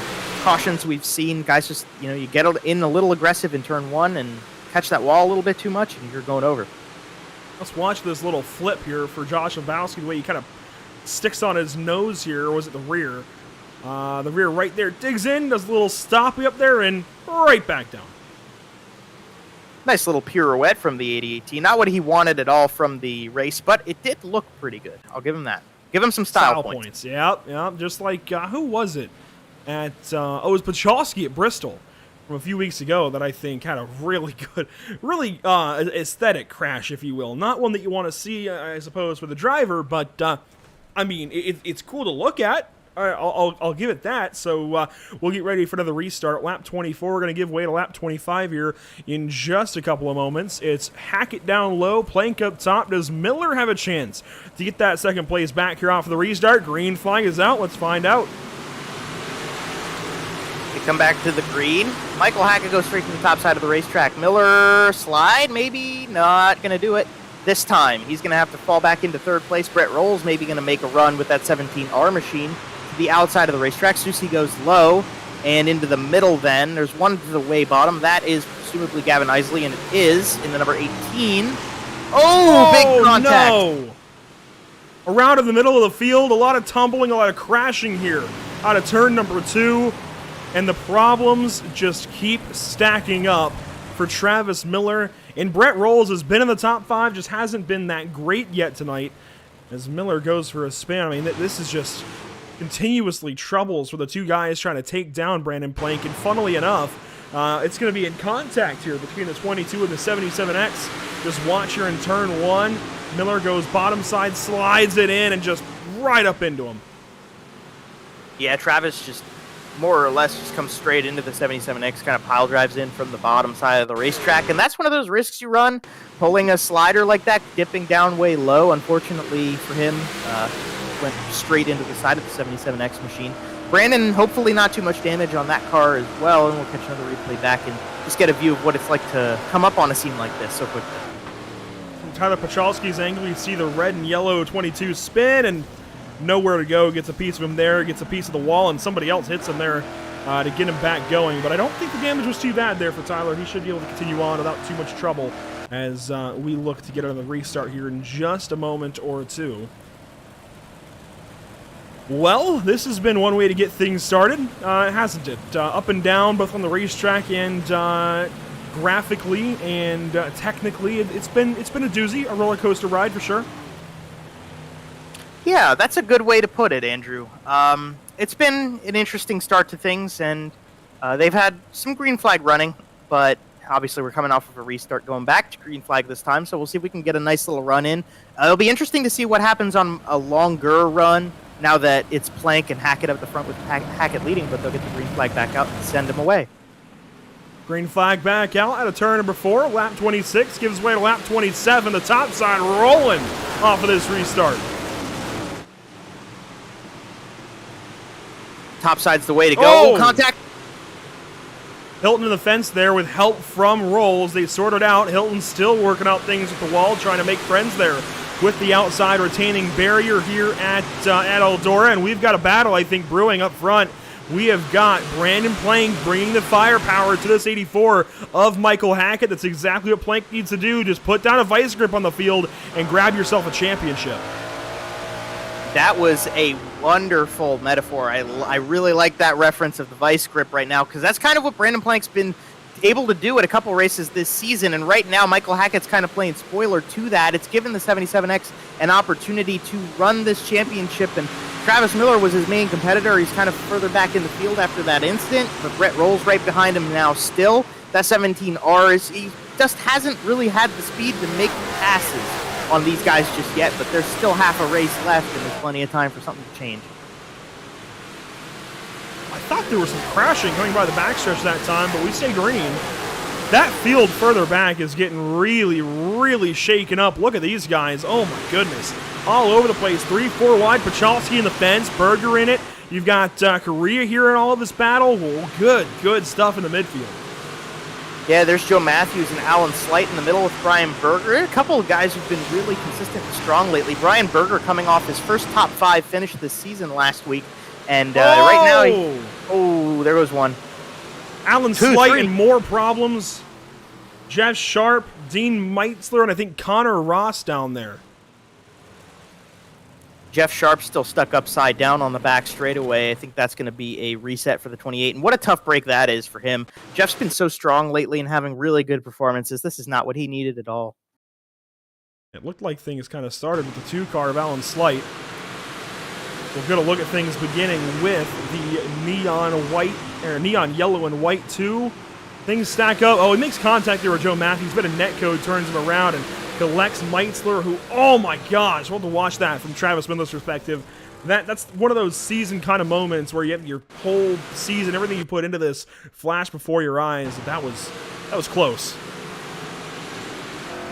cautions we've seen. Guys just, you get in a little aggressive in turn 1 and catch that wall a little bit too much and you're going over. Let's watch this little flip here for Josh Abowski, the way he kind of sticks on his nose here, or was it the rear? The rear right there, digs in, does a little stoppy up there, and right back down. Nice little pirouette from the 88T. Not what he wanted at all from the race, but it did look pretty good. I'll give him that. Give him some style points. Yeah, just like, who was it? It was Pachowski at Bristol from a few weeks ago that I think had a really good, really aesthetic crash, if you will. Not one that you want to see, I suppose, for the driver, but I mean, it's cool to look at. I'll give it that. So we'll get ready for another restart. Lap 24. We're going to give way to lap 25 here in just a couple of moments. It's Hackett down low, Plank up top. Does Miller have a chance to get that second place back here off of the restart? Green flag is out. Let's find out. They come back to the green. Michael Hackett goes straight to the top side of the racetrack. Miller slide, maybe not going to do it. This time, he's going to have to fall back into third place. Brett Rolls maybe going to make a run with that 17R machine to the outside of the racetrack. Susie goes low and into the middle then. There's one to the way bottom. That is presumably Gavin Isley, and it is in the number 18. Big contact. No. Around in the middle of the field, a lot of tumbling, a lot of crashing here out of turn number 2, and the problems just keep stacking up for Travis Miller. And Brett Rolls has been in the top 5, just hasn't been that great yet tonight as Miller goes for a spin. I mean, this is just continuously troubles for the 2 guys trying to take down Brandon Plank. And funnily enough, it's going to be in contact here between the 22 and the 77X. Just watch here in turn 1. Miller goes bottom side, slides it in, and just right up into him. Yeah, Travis just more or less just comes straight into the 77X, kind of pile drives in from the bottom side of the racetrack. And that's one of those risks you run, pulling a slider like that, dipping down way low. Unfortunately for him, went straight into the side of the 77X machine. Brandon, hopefully not too much damage on that car as well, and we'll catch another replay back and just get a view of what it's like to come up on a scene like this so quickly. From Tyler Pachalski's angle, you see the red and yellow 22 spin, and nowhere to go. Gets a piece of him there, gets a piece of the wall, and somebody else hits him there to get him back going. But I don't think the damage was too bad there for Tyler. He should be able to continue on without too much trouble as we look to get on the restart here in just a moment or two. Well, this has been one way to get things started, hasn't it? Up and down, both on the racetrack and graphically and technically. It's been a doozy, a roller coaster ride for sure. Yeah, that's a good way to put it, Andrew. It's been an interesting start to things, and they've had some green flag running, but obviously we're coming off of a restart going back to green flag this time, so we'll see if we can get a nice little run in. It'll be interesting to see what happens on a longer run now that it's Plank and Hackett up the front with Hackett leading, but they'll get the green flag back out and send him away. Green flag back out at a turn number 4. Lap 26 gives way to lap 27. The top side rolling off of this restart. Top side's the way to go. Oh! Contact. Hilton in the fence there with help from Rolls. They sorted out. Hilton still working out things with the wall, trying to make friends there with the outside retaining barrier here at Eldora. And we've got a battle, I think, brewing up front. We have got Brandon Plank bringing the firepower to this 84 of Michael Hackett. That's exactly what Plank needs to do. Just put down a vice grip on the field and grab yourself a championship. That was a wonderful metaphor. I really like that reference of the vice grip right now, because that's kind of what Brandon Plank's been able to do at a couple races this season, and right now Michael Hackett's kind of playing spoiler to that. It's given the 77X an opportunity to run this championship, and Travis Miller was his main competitor. He's kind of further back in the field after that incident, but Brett Rolls right behind him now still. That 17R, he just hasn't really had the speed to make passes on these guys just yet, but there's still half a race left, and there's plenty of time for something to change. I thought there was some crashing coming by the backstretch that time, but we stay green. That field further back is getting really, really shaken up. Look at these guys. Oh, my goodness. All over the place. 3-4 wide. Pachalski in the fence. Berger in it. You've got Correa here in all of this battle. Well, good stuff in the midfield. Yeah, there's Joe Matthews and Alan Slight in the middle with Brian Berger. A couple of guys who've been really consistent and strong lately. Brian Berger coming off his first top 5 finish this season last week. And right now, there goes one. Alan Slight and more problems. Jeff Sharp, Dean Meitzler, and I think Connor Ross down there. Jeff Sharp still stuck upside down on the back straightaway. I think that's going to be a reset for the 28. And what a tough break that is for him. Jeff's been so strong lately and having really good performances. This is not what he needed at all. It looked like things kind of started with the 2 car of Alan Slight. We're going to look at things beginning with the neon yellow and white 2. Things stack up. Oh, he makes contact there with Joe Matthews, but a netcode turns him around and collects Meitzler, who, oh my gosh, we'll have to watch that from Travis Miller's perspective. That's one of those season kind of moments where you have your whole season, everything you put into this flash before your eyes. That was close.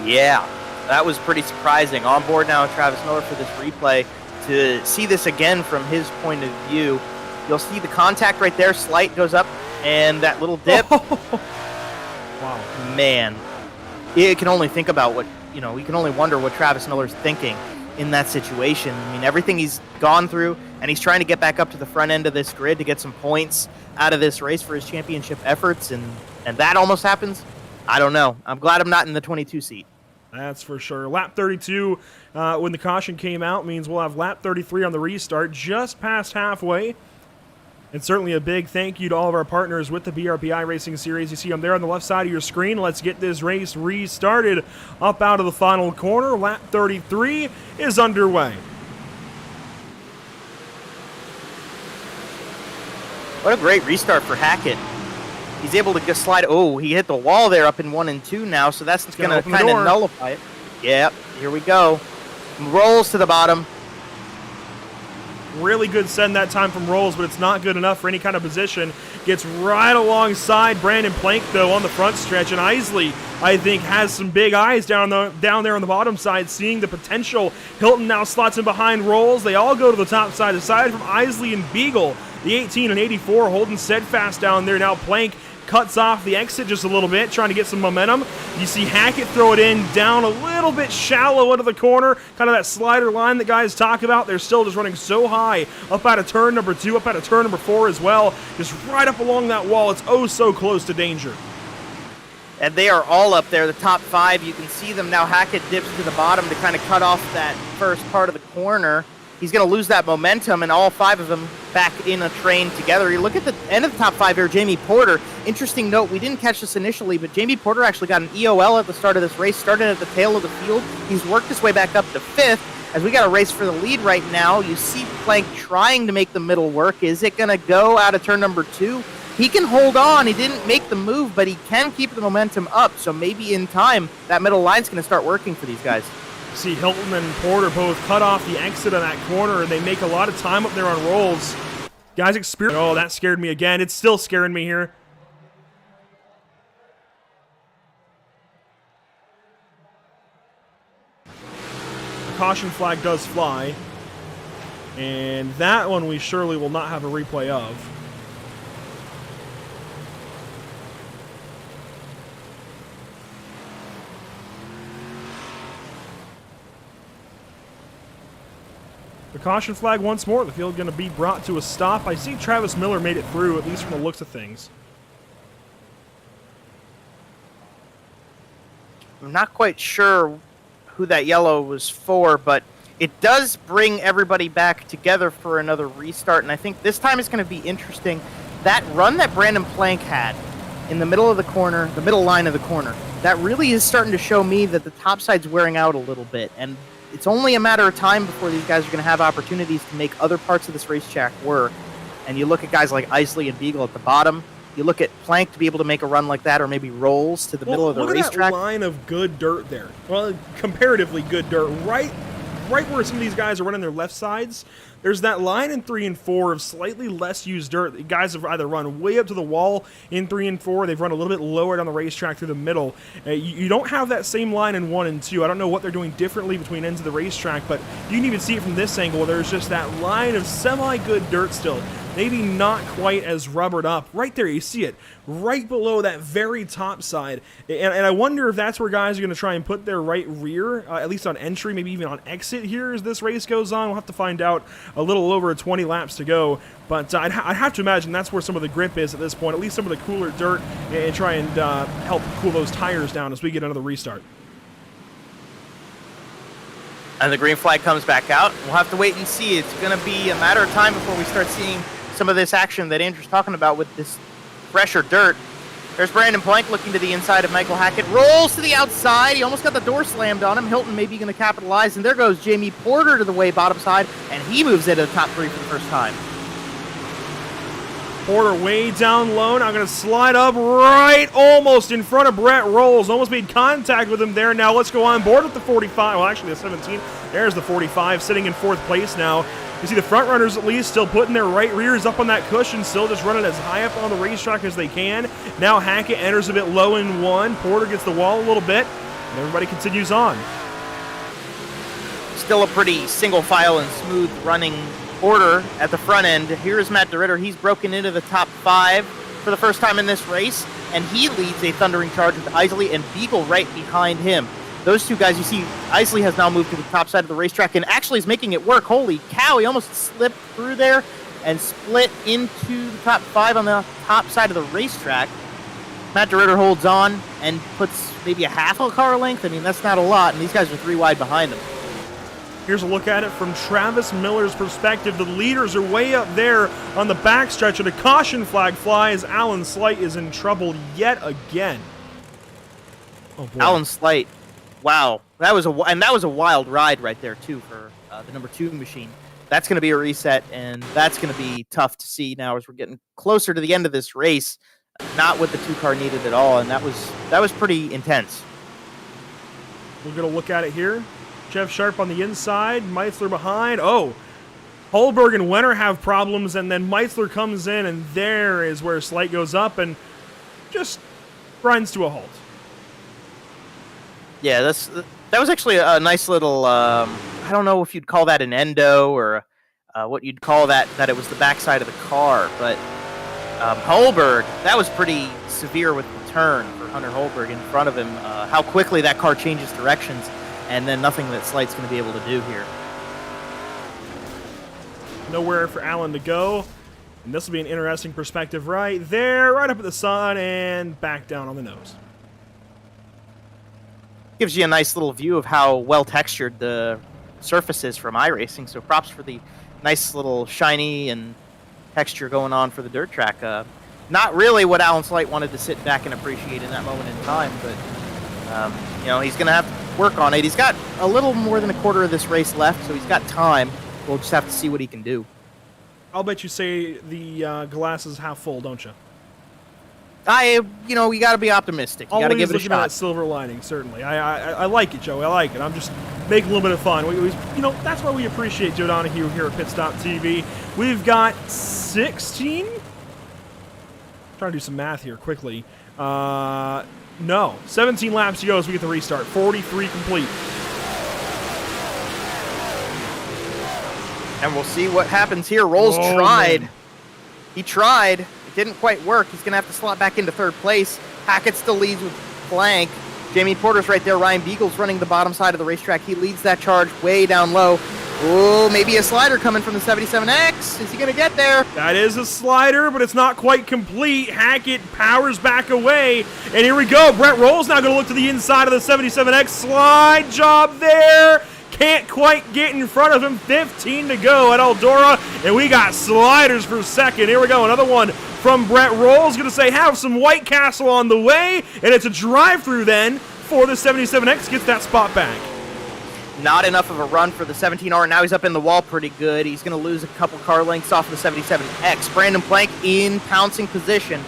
Yeah, that was pretty surprising. On board now with Travis Miller for this replay. To see this again from his point of view, you'll see the contact right there. Slight goes up, and that little dip. Wow. Man, you can only think about what, you can only wonder what Travis Miller's thinking in that situation. I mean, everything he's gone through, and he's trying to get back up to the front end of this grid to get some points out of this race for his championship efforts, and that almost happens. I don't know. I'm glad I'm not in the 22 seat. That's for sure. Lap 32, when the caution came out, means we'll have lap 33 on the restart, just past halfway. And certainly a big thank you to all of our partners with the BRP iRacing series. You see them there on the left side of your screen. Let's get this race restarted up out of the final corner. Lap 33 is underway. What a great restart for Hackett. He's able to just slide. Oh, he hit the wall there up in 1 and 2 now, so that's going to kind of nullify it. Yep, here we go. Rolls to the bottom. Really good send that time from Rolls, but it's not good enough for any kind of position. Gets right alongside Brandon Plank, though, on the front stretch. And Isley, I think, has some big eyes down there on the bottom side, seeing the potential. Hilton now slots in behind Rolls. They all go to the top side, aside from Isley and Beagle. The 18 and 84 holding steadfast down there. Now Plank cuts off the exit just a little bit, trying to get some momentum. You see Hackett throw it in down a little bit shallow into the corner, kind of that slider line that guys talk about. They're still just running so high up out of turn number 2, up out of turn number 4 as well. Just right up along that wall. It's oh so close to danger. And they are all up there, the top 5. You can see them now. Hackett dips to the bottom to kind of cut off that first part of the corner. He's going to lose that momentum, and all 5 of them back in a train together. You look at the end of the top 5 here, Jamie Porter. Interesting note, we didn't catch this initially, but Jamie Porter actually got an EOL at the start of this race, started at the tail of the field. He's worked his way back up to 5th. As we got a race for the lead right now, you see Plank trying to make the middle work. Is it going to go out of turn number 2? He can hold on. He didn't make the move, but he can keep the momentum up. So maybe in time, that middle line's going to start working for these guys. See Hilton and Porter both cut off the exit of that corner, and they make a lot of time up there on rolls. Guys experience. Oh, that scared me again. It's still scaring me here. The caution flag does fly, and that one we surely will not have a replay of. The caution flag once more. The field going to be brought to a stop. I see Travis Miller made it through, at least from the looks of things. I'm not quite sure who that yellow was for, but it does bring everybody back together for another restart, and I think this time it's going to be interesting. That run that Brandon Plank had in the middle of the corner, the middle line of the corner, that really is starting to show me that the top side's wearing out a little bit, and it's only a matter of time before these guys are going to have opportunities to make other parts of this racetrack work. And you look at guys like Isley and Beagle at the bottom. You look at Plank to be able to make a run like that, or maybe rolls to the middle of the racetrack. Look at that line of good dirt there. Well, comparatively good dirt. Right where some of these guys are running their left sides, there's that line in 3 and 4 of slightly less used dirt. The guys have either run way up to the wall in 3 and 4, they've run a little bit lower down the racetrack through the middle. You don't have that same line in 1 and 2. I don't know what they're doing differently between ends of the racetrack, but you can even see it from this angle. There's just that line of semi-good dirt still. Maybe not quite as rubbered up. Right there, you see it. Right below that very top side. And I wonder if that's where guys are going to try and put their right rear, at least on entry, maybe even on exit here as this race goes on. We'll have to find out a little over 20 laps to go. But I'd have to imagine that's where some of the grip is at this point, at least some of the cooler dirt, and try and help cool those tires down as we get another restart. And the green flag comes back out. We'll have to wait and see. It's going to be a matter of time before we start seeing some of this action that Andrew's talking about with this fresher dirt. There's Brandon Plank looking to the inside of Michael Hackett. Rolls to the outside. He almost got the door slammed on him. Hilton maybe going to capitalize. And there goes Jamie Porter to the way bottom side. And he moves into the top 3 for the first time. Porter way down low. Now going to slide up right almost in front of Brett Rolls. Almost made contact with him there. Now let's go on board with the 45. Well, actually the 17. There's the 45 sitting in 4th place now. You see the front runners at least still putting their right rears up on that cushion, still just running as high up on the racetrack as they can. Now Hackett enters a bit low in 1. Porter gets the wall a little bit, and everybody continues on. Still a pretty single file and smooth running order at the front end. Here's Matt DeRitter. He's broken into the top 5 for the first time in this race, and he leads a thundering charge with Isley and Beagle right behind him. Those two guys, you see, Isley has now moved to the top side of the racetrack and actually is making it work. Holy cow, he almost slipped through there and split into the top 5 on the top side of the racetrack. Matt DeRitter holds on and puts maybe a half a car length. I mean, that's not a lot, and these guys are 3 wide behind him. Here's a look at it from Travis Miller's perspective. The leaders are way up there on the backstretch, and a caution flag flies. Alan Slight is in trouble yet again. Oh, boy. Alan Slight. Wow, that was a wild ride right there too for the number 2 machine. That's going to be a reset, and that's going to be tough to see now as we're getting closer to the end of this race. Not what the 2 car needed at all, and that was pretty intense. We're going to look at it here. Jeff Sharp on the inside, Meitzler behind. Oh, Holberg and Wenner have problems, and then Meitzler comes in, and there is where Slight goes up and just grinds to a halt. Yeah, that was actually a nice little, I don't know if you'd call that an endo or what you'd call that it was the backside of the car. But Holberg, that was pretty severe with the turn for Hunter Holberg in front of him. How quickly that car changes directions, and then nothing that Slight's going to be able to do here. Nowhere for Allen to go. And this will be an interesting perspective right there, right up at the sun, and back down on the nose. Gives you a nice little view of how well textured the surface is from iRacing. So props for the nice little shiny and texture going on for the dirt track. Not really what Alan Slight wanted to sit back and appreciate in that moment in time, but you know, he's going to have to work on it. He's got a little more than a quarter of this race left, so he's got time. We'll just have to see what he can do. I'll bet you say the glass is half full, don't you? You know, you got to be optimistic. You got to give it a shot. At that silver lining, certainly. I like it, Joey. I like it. I'm just making a little bit of fun. You know, that's why we appreciate Joe Donahue here at Pit Stop TV. We've got 16. Trying to do some math here quickly. No, 17 laps to go as we get the restart. 43 complete. And we'll see what happens here. Rolls tried. Man. He tried. It didn't quite work. He's going to have to slot back into third place. Hackett still leads with Blank. Jamie Porter's right there. Ryan Beagle's running the bottom side of the racetrack. He leads that charge way down low. Oh, maybe a slider coming from the 77X. Is he going to get there? That is a slider, but it's not quite complete. Hackett powers back away. And here we go. Brett Rolls now going to look to the inside of the 77X. Slide job there. Can't quite get in front of him. 15 to go at Eldora, and we got sliders for second. Here we go, another one from Brett Rolls. Going to say have some White Castle on the way, and it's a drive-through then for the 77X. Gets that spot back. Not enough of a run for the 17R. Now he's up in the wall pretty good. He's going to lose a couple car lengths off the 77X. Brandon Plank in pouncing position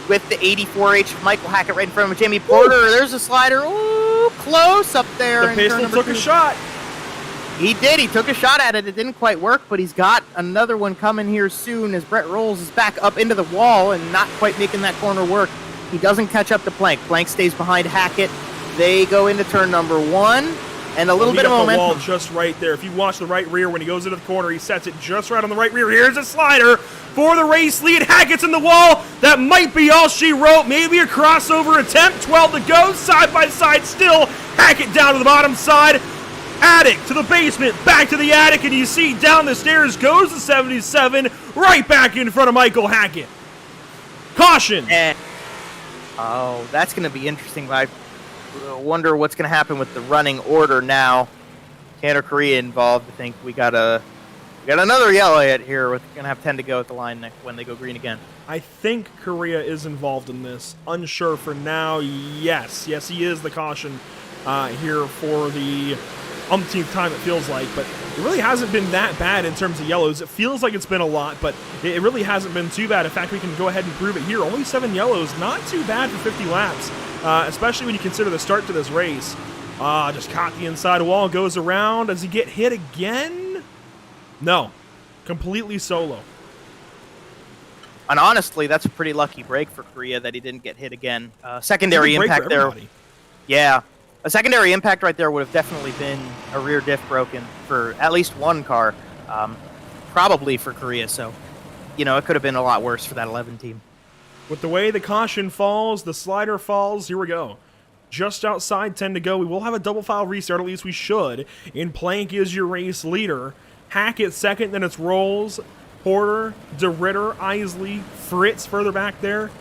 with the 84H of Michael Hackett right in front of him. Jamie Porter, there's a slider. Ooh, close up there. The pistol took a shot. He did. He took a shot at it. It didn't quite work, but he's got another one coming here soon as Brett Rolls is back up into the wall and not quite making that corner work. He doesn't catch up to Plank. Plank stays behind Hackett. They go into turn number one, and a little bit of momentum. The wall just right there. If you watch the right rear when he goes into the corner, he sets it just right on the right rear. Here's a slider for the race lead. Hackett's in the wall. That might be all she wrote. Maybe a crossover attempt. 12 to go. Side by side still. Hackett down to the bottom side. Attic to the basement, back to the attic, and you see down the stairs goes the 77, right back in front of Michael Hackett. Caution! Oh, that's going to be interesting. I wonder what's going to happen with the running order now. Canada Korea involved. I think we got another yellow hit here. We're going to have 10 to go at the line when they go green again. I think Korea is involved in this. Unsure for now. Yes, he is the caution here for the umpteenth time it feels like, but it really hasn't been that bad in terms of yellows. It feels like it's been a lot, but it really hasn't been too bad. In fact, we can go ahead and prove it here. Only 7 yellows, not too bad for 50 laps, especially when you consider the start to this race. Just caught the inside wall, goes around. Does he get hit again? No, completely solo. And honestly, that's a pretty lucky break for Korea that he didn't get hit again. Secondary impact there. Yeah. A secondary impact right there would have definitely been a rear diff broken for at least one car, probably for Korea. So, you know, it could have been a lot worse for that 11 team. With the way the caution falls, the slider falls, here we go. Just outside 10 to go. We will have a double file restart, at least we should. And Plank is your race leader. Hackett second, then it's Rolls, Porter, DeRitter, Isley, Fritz further back there.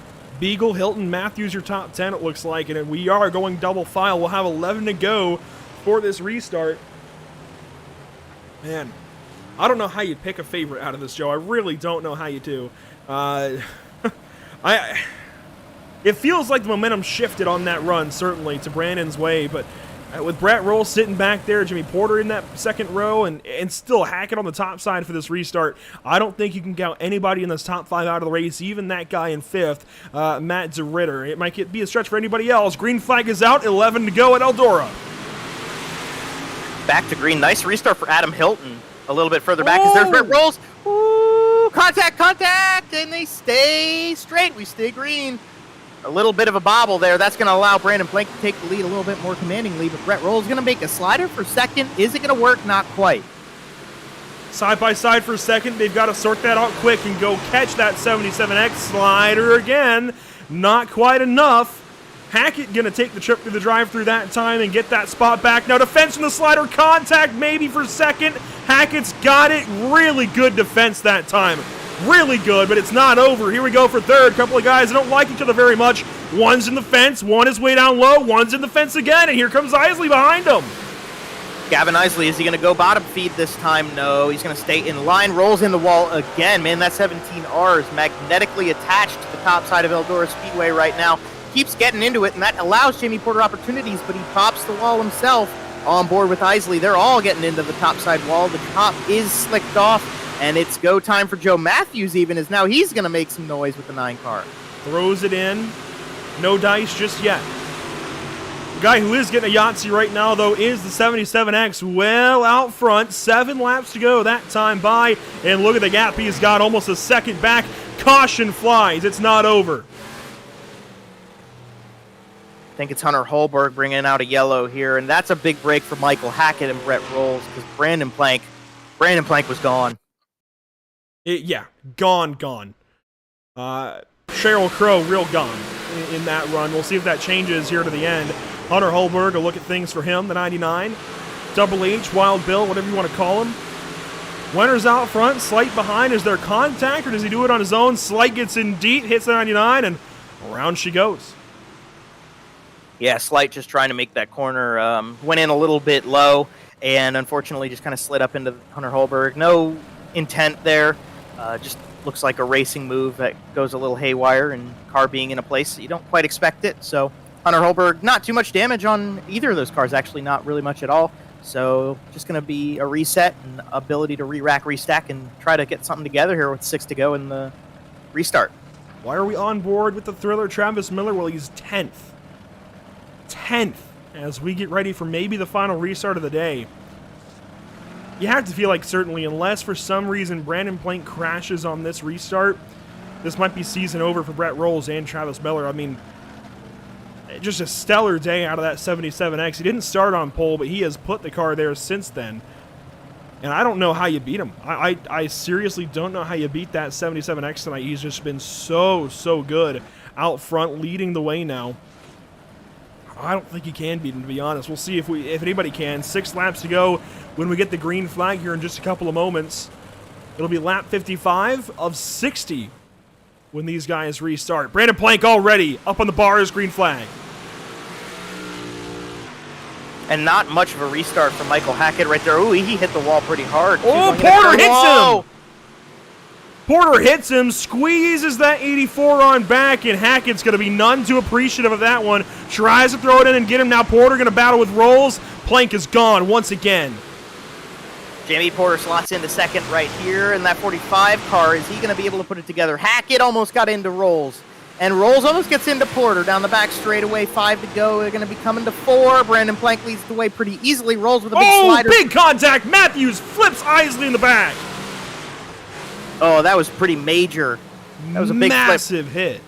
Beagle, Hilton, Matthews, your top 10, it looks like. And we are going double file. We'll have 11 to go for this restart. Man, I don't know how you pick a favorite out of this, Joe. I really don't know how you do. It feels like the momentum shifted on that run, certainly, to Brandon's way. But with Brett Rolls sitting back there, Jimmy Porter in that second row, and still Hackett on the top side for this restart, I don't think you can count anybody in this top 5 out of the race, even that guy in 5th, Matt DeRitter. It might be a stretch for anybody else. Green flag is out, 11 to go at Eldora. Back to green. Nice restart for Adam Hilton. A little bit further back as there's Brett Rolls. Ooh, contact, and they stay straight. We stay green. A little bit of a bobble there. That's going to allow Brandon Plank to take the lead a little bit more commandingly, but Brett Rolls going to make a slider for second. Is it going to work? Not quite. Side by side for a second. They've got to sort that out quick and go catch that 77X slider again. Not quite enough. Hackett going to take the trip through the drive-through that time and get that spot back. Now defense from the slider, contact maybe for second. Hackett's got it. Really good defense that time. Really good, but it's not over. Here we go for third. Couple of guys that don't like each other very much. One's in the fence, one is way down low, one's in the fence again, and here comes Isley behind him. Gavin Isley, is he going to go bottom feed this time? No, he's going to stay in line, rolls in the wall again. Man, that 17R is magnetically attached to the top side of Eldora Speedway right now. Keeps getting into it, and that allows Jamie Porter opportunities, but he pops the wall himself on board with Isley. They're all getting into the top side wall. The top is slicked off, and it's go time for Joe Matthews even, as now he's going to make some noise with the 9 car. Throws it in. No dice just yet. The guy who is getting a Yahtzee right now, though, is the 77X well out front. 7 laps to go that time by. And look at the gap he's got, almost a second back. Caution flies. It's not over. I think it's Hunter Holberg bringing out a yellow here, and that's a big break for Michael Hackett and Brett Rolls, because Brandon Plank was gone. Yeah, gone. Cheryl Crow, real gone in that run. We'll see if that changes here to the end. Hunter Holberg, a look at things for him, the 99. Double H, Wild Bill, whatever you want to call him. Wenner's out front, Slight behind. Is there contact, or does he do it on his own? Slight gets in deep, hits the 99, and around she goes. Yeah, Slight just trying to make that corner. Went in a little bit low, and unfortunately just kind of slid up into Hunter Holberg. No intent there. Just looks like a racing move that goes a little haywire, and car being in a place that you don't quite expect it. So Hunter Holberg, not too much damage on either of those cars, actually not really much at all. So just going to be a reset and ability to re-rack, restack, and try to get something together here with 6 to go in the restart. Why are we on board with the thriller Travis Miller? Well, he's 10th. 10th as we get ready for maybe the final restart of the day. You have to feel like, certainly, unless for some reason Brandon Plank crashes on this restart, this might be season over for Brett Rolls and Travis Miller. I mean, just a stellar day out of that 77X. He didn't start on pole, but he has put the car there since then. And I don't know how you beat him. I seriously don't know how you beat that 77X tonight. He's just been so good out front, leading the way now. I don't think he can beat him, to be honest. We'll see if anybody can. 6 laps to go when we get the green flag here in just a couple of moments. It'll be lap 55 of 60 when these guys restart. Brandon Plank already up on the bars, green flag. And not much of a restart for Michael Hackett right there. Ooh, he hit the wall pretty hard. Oh, Porter hits him! Porter hits him, squeezes that 84 on back, and Hackett's going to be none too appreciative of that one. Tries to throw it in and get him. Now Porter going to battle with Rolls. Plank is gone once again. Jamie Porter slots into second right here in that 45 car. Is he going to be able to put it together? Hackett almost got into Rolls. And Rolls almost gets into Porter down the back straightaway. 5 to go. They're going to be coming to 4. Brandon Plank leads the way pretty easily. Rolls with a big slider. Big contact. Matthews flips Isley in the back. Oh, that was pretty major. That was a big massive flip. hit.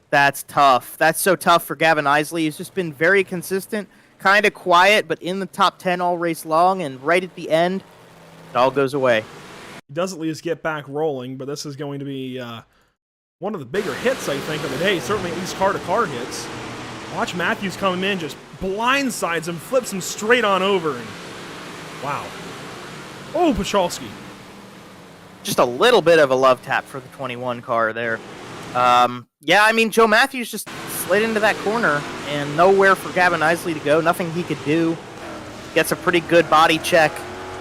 That's tough. That's so tough for Gavin Isley. He's just been very consistent, kind of quiet, but in the top 10 all race long, and right at the end, it all goes away. He does at least get back rolling, but this is going to be one of the bigger hits, I think, of the day. Certainly at least car-to-car hits. Watch Matthews come in, just blindsides him, flips him straight on over. And wow. Oh, Pachalski. Just a little bit of a love tap for the 21 car there. Yeah, I mean, Joe Matthews just slid into that corner and nowhere for Gavin Isley to go. Nothing he could do. Gets a pretty good body check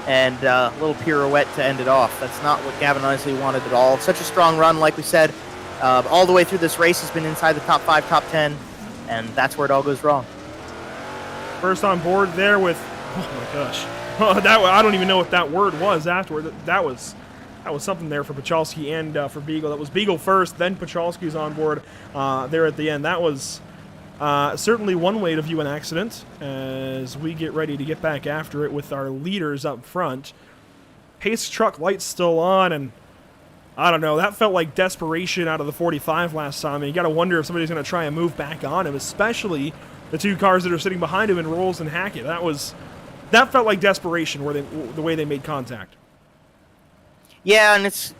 and a little pirouette to end it off. That's not what Gavin Isley wanted at all. Such a strong run, like we said. All the way through this race has been inside the top 5, top 10, and that's where it all goes wrong. First on board there with, oh my gosh. I don't even know what that word was afterward. That was something there for Pachalski and for Beagle. That was Beagle first, then Pachalski's on board there at the end. That was certainly one way to view an accident as we get ready to get back after it with our leaders up front. Pace truck lights still on, and I don't know. That felt like desperation out of the 45 last time. And you got to wonder if somebody's going to try and move back on him, especially the 2 cars that are sitting behind him in Rolls and Hackett. That was that felt like desperation the way they made contact. Yeah, and it's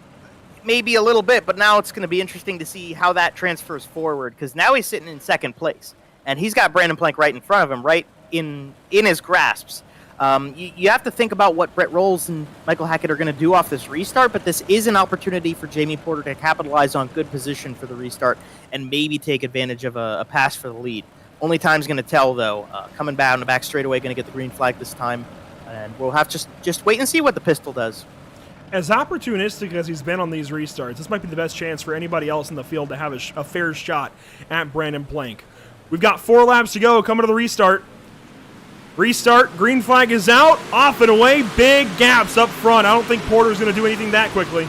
maybe a little bit, but now it's going to be interesting to see how that transfers forward, because now he's sitting in second place, and he's got Brandon Plank right in front of him, right in his grasps. You have to think about what Brett Rolls and Michael Hackett are going to do off this restart, but this is an opportunity for Jamie Porter to capitalize on good position for the restart and maybe take advantage of a pass for the lead. Only time's going to tell, though. Coming back on the back straightaway, going to get the green flag this time, and we'll have to just wait and see what the pistol does. As opportunistic as he's been on these restarts, this might be the best chance for anybody else in the field to have a fair shot at Brandon Plank. We've got 4 laps to go coming to the restart. Restart, green flag is out, off and away, big gaps up front. I don't think Porter's going to do anything that quickly.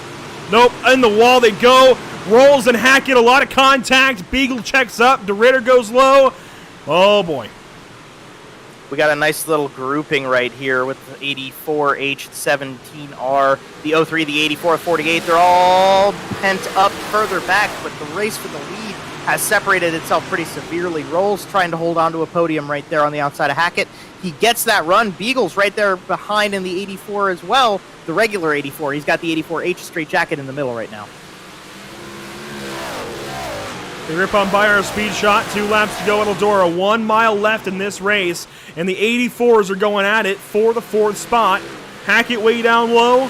Nope, in the wall they go. Rolls and Hackett, a lot of contact. Beagle checks up, DeRitter goes low. Oh boy. We got a nice little grouping right here with the 84H, 17R, the 03, the 84, 48. They're all pent up further back, but the race for the lead has separated itself pretty severely. Rolls trying to hold on to a podium right there on the outside of Hackett. He gets that run. Beagle's right there behind in the 84 as well, the regular 84. He's got the 84H straight jacket in the middle right now. They rip on by our speed shot. 2 laps to go at Eldora. 1 mile left in this race, and the 84s are going at it for the 4th spot. Hackett way down low.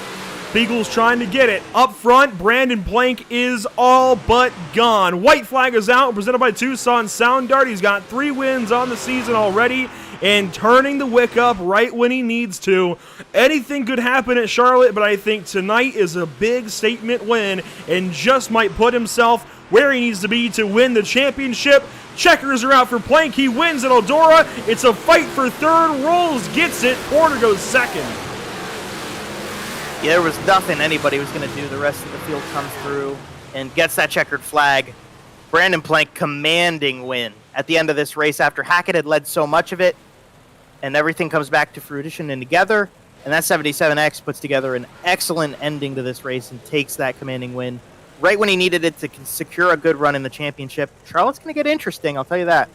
Beagle's trying to get it. Up front, Brandon Plank is all but gone. White flag is out, presented by Tucson Sound Art. He's got 3 wins on the season already and turning the wick up right when he needs to. Anything could happen at Charlotte, but I think tonight is a big statement win and just might put himself where he needs to be to win the championship. Checkers are out for Plank. He wins at Eldora. It's a fight for 3rd. Rolls gets it. Porter goes 2nd. Yeah, there was nothing anybody was going to do. The rest of the field comes through and gets that checkered flag. Brandon Plank commanding win at the end of this race after Hackett had led so much of it, and everything comes back to fruition and together, and that 77X puts together an excellent ending to this race and takes that commanding win right when he needed it to secure a good run in the championship. Charlotte's going to get interesting, I'll tell you that.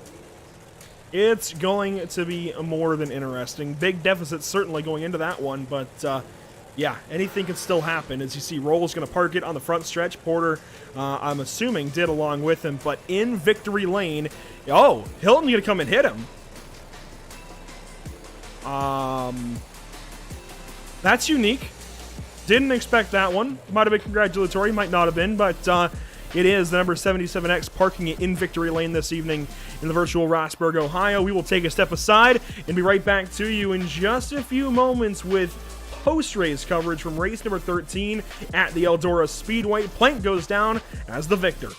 It's going to be more than interesting. Big deficit certainly going into that one, but yeah, anything can still happen. As you see, Roll's going to park it on the front stretch. Porter, I'm assuming, did along with him. But in victory lane, oh, Hilton going to come and hit him. That's unique. Didn't expect that one. Might have been congratulatory, might not have been, but it is the number 77X parking it in victory lane this evening in the virtual Roxburgh, Ohio. We will take a step aside and be right back to you in just a few moments with post-race coverage from race number 13 at the Eldora Speedway. Plank goes down as the victor.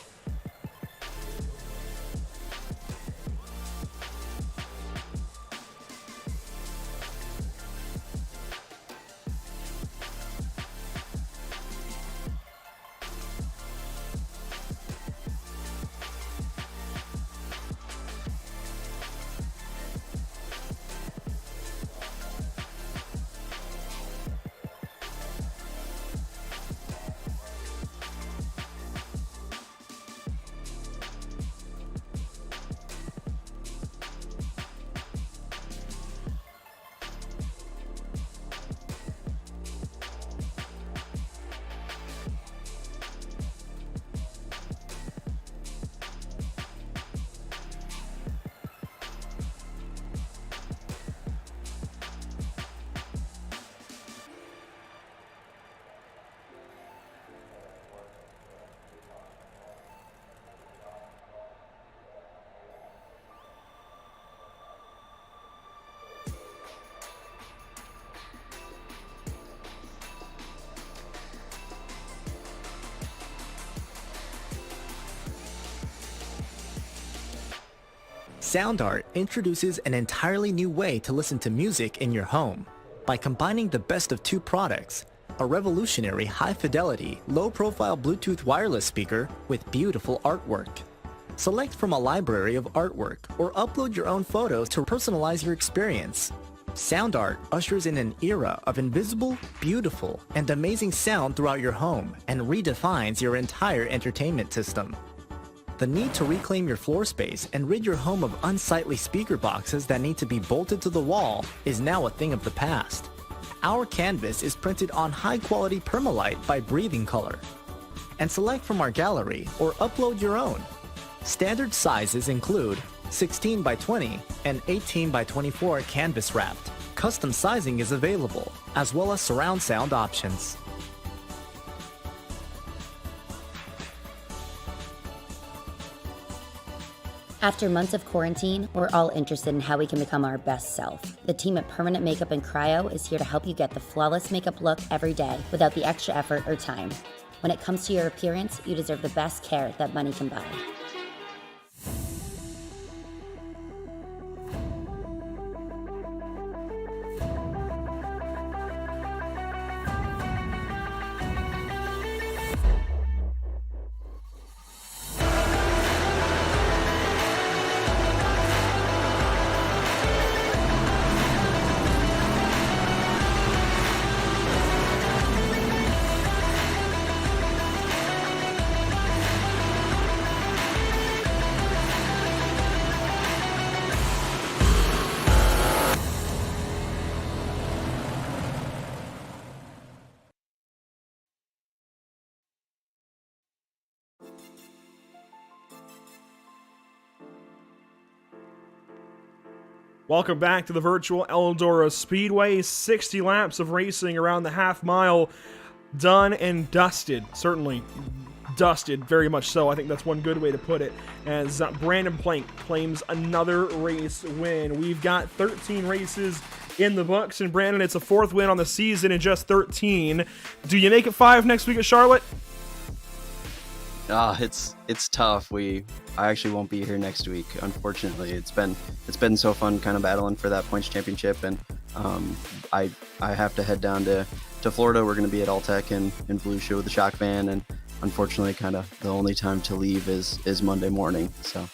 Sound Art introduces an entirely new way to listen to music in your home. By combining the best of 2 products, a revolutionary high-fidelity, low-profile Bluetooth wireless speaker with beautiful artwork. Select from a library of artwork or upload your own photos to personalize your experience. Sound Art ushers in an era of invisible, beautiful, and amazing sound throughout your home and redefines your entire entertainment system. The need to reclaim your floor space and rid your home of unsightly speaker boxes that need to be bolted to the wall is now a thing of the past. Our canvas is printed on high-quality permalite by Breathing Color. And select from our gallery or upload your own. Standard sizes include 16 by 20 and 18 by 24 canvas wrapped. Custom sizing is available, as well as surround sound options. After months of quarantine, we're all interested in how we can become our best self. The team at Permanent Makeup and Cryo is here to help you get the flawless makeup look every day without the extra effort or time. When it comes to your appearance, you deserve the best care that money can buy. Welcome back to the virtual Eldora Speedway. 60 laps of racing around the half mile. Done and dusted. Certainly dusted, very much so. I think that's one good way to put it. As Brandon Plank claims another race win. We've got 13 races in the books. And Brandon, it's a 4th win on the season in just 13. Do you make it 5 next week at Charlotte? It's tough. I actually won't be here next week, unfortunately. It's been so fun kind of battling for that points championship, and I have to head down to Florida. We're going to be at Alltech in Blue Show with the Shock Van, and unfortunately kind of the only time to leave is Monday morning. So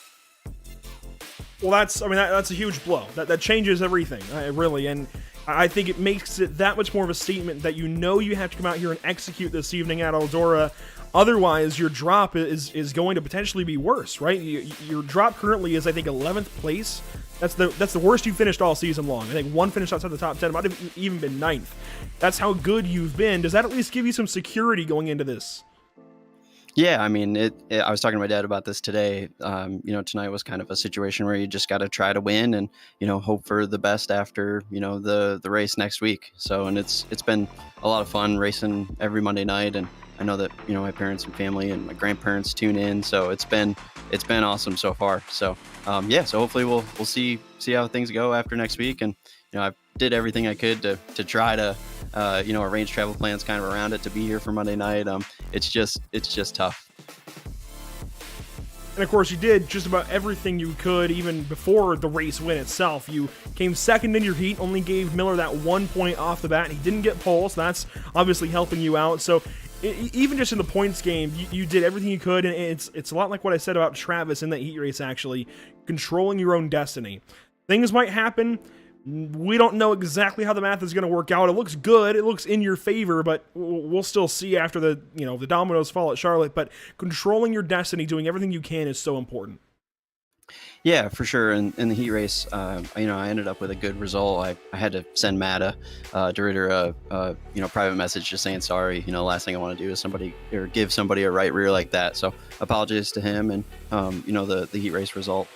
well, that's a huge blow. That changes everything, really, and I think it makes it that much more of a statement that you have to come out here and execute this evening at Eldora. Otherwise, your drop is going to potentially be worse, right? Your drop currently is, I think, 11th place. That's the worst you've finished all season long. I think one finish outside the top 10 might have even been 9th. That's how good you've been. Does that at least give you some security going into this? Yeah, I mean, I was talking to my dad about this today. Tonight was kind of a situation where you just got to try to win and, hope for the best after, the race next week. So, and it's been a lot of fun racing every Monday night. And I know that, my parents and family and my grandparents tune in. So it's been awesome so far. So, so hopefully we'll see how things go after next week. And, I did everything I could to try to, arrange travel plans kind of around it to be here for Monday night. It's just tough. And of course, you did just about everything you could, even before the race win itself. You came second in your heat, only gave Miller that 1 point off the bat. He didn't get pole, so that's obviously helping you out. So even just in the points game, you did everything you could, and it's a lot like what I said about Travis in that heat race, actually, controlling your own destiny. Things might happen. We don't know exactly how the math is going to work out. It looks good. It looks in your favor, but we'll still see after the dominoes fall at Charlotte. But controlling your destiny, doing everything you can is so important. Yeah, for sure. And in the heat race, I ended up with a good result. I had to send Matt DeRitter a private message just saying sorry. Last thing I want to do is give somebody a right rear like that. So apologies to him. And the heat race result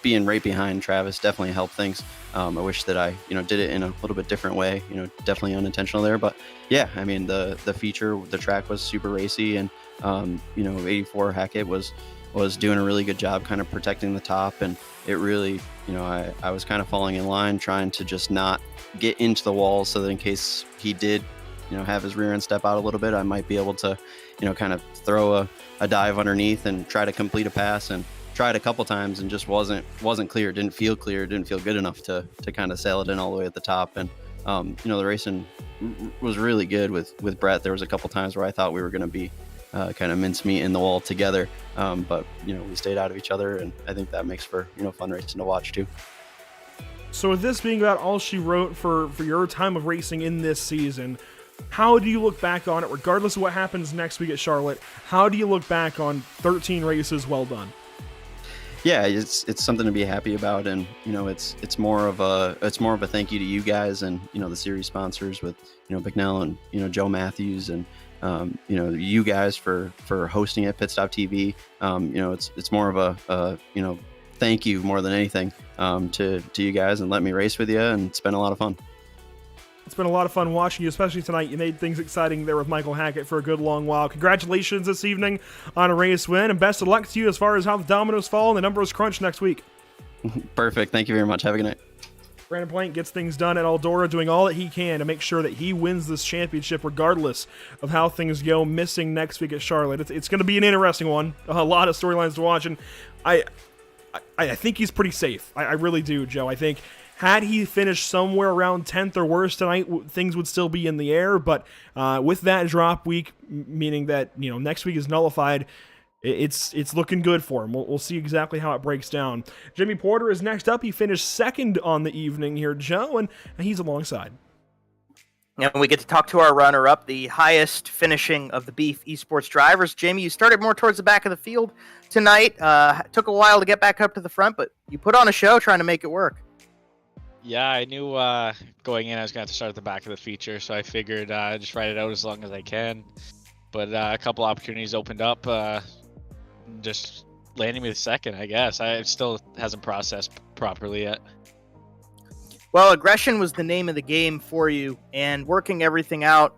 being right behind Travis definitely helped things. I wish that I did it in a little bit different way. Definitely unintentional there. But yeah, I mean the feature, the track was super racy, and 84 Hackett was doing a really good job kind of protecting the top, and it really, I was kind of falling in line, trying to just not get into the wall, so that in case he did, have his rear end step out a little bit, I might be able to, kind of throw a dive underneath and try to complete a pass. And tried a couple times and just wasn't clear, didn't feel good enough to kind of sail it in all the way at the top. And the racing was really good with Brett. There was a couple times where I thought we were going to be kind of mincemeat in the wall together, but we stayed out of each other, and I think that makes for fun racing to watch too. So with this being about all she wrote for your time of racing in this season, How do you look back on it, regardless of what happens next week at Charlotte? How do you look back on 13 races well done? Yeah, it's something to be happy about, and it's more of a thank you to you guys and the series sponsors with Bicknell and Joe Matthews and you guys for hosting it, Pit Stop TV. It's more of a thank you more than anything to you guys, and let me race with you, and it's been a lot of fun. It's been a lot of fun watching you, especially tonight. You made things exciting there with Michael Hackett for a good long while. Congratulations this evening on a race win, and best of luck to you as far as how the dominoes fall and the numbers crunch next week. Perfect. Thank you very much. Have a good night. Brandon Plank gets things done at Eldora, doing all that he can to make sure that he wins this championship regardless of how things go, missing next week at Charlotte. It's going to be an interesting one. A lot of storylines to watch, and I think he's pretty safe. I really do, Joe. I think had he finished somewhere around 10th or worse tonight, things would still be in the air. But with that drop week, meaning that next week is nullified, it's looking good for him. We'll see exactly how it breaks down. Jimmy Porter is next up. He finished second on the evening here, Joe, and he's alongside. And we get to talk to our runner-up, the highest finishing of the Beef Esports drivers. Jamie, you started more towards the back of the field tonight. Took a while to get back up to the front, but you put on a show trying to make it work. Yeah, I knew going in I was going to have to start at the back of the feature, so I figured just ride it out as long as I can. But a couple opportunities opened up, just landing me the second, I guess. It still hasn't processed properly yet. Well, aggression was the name of the game for you, and working out,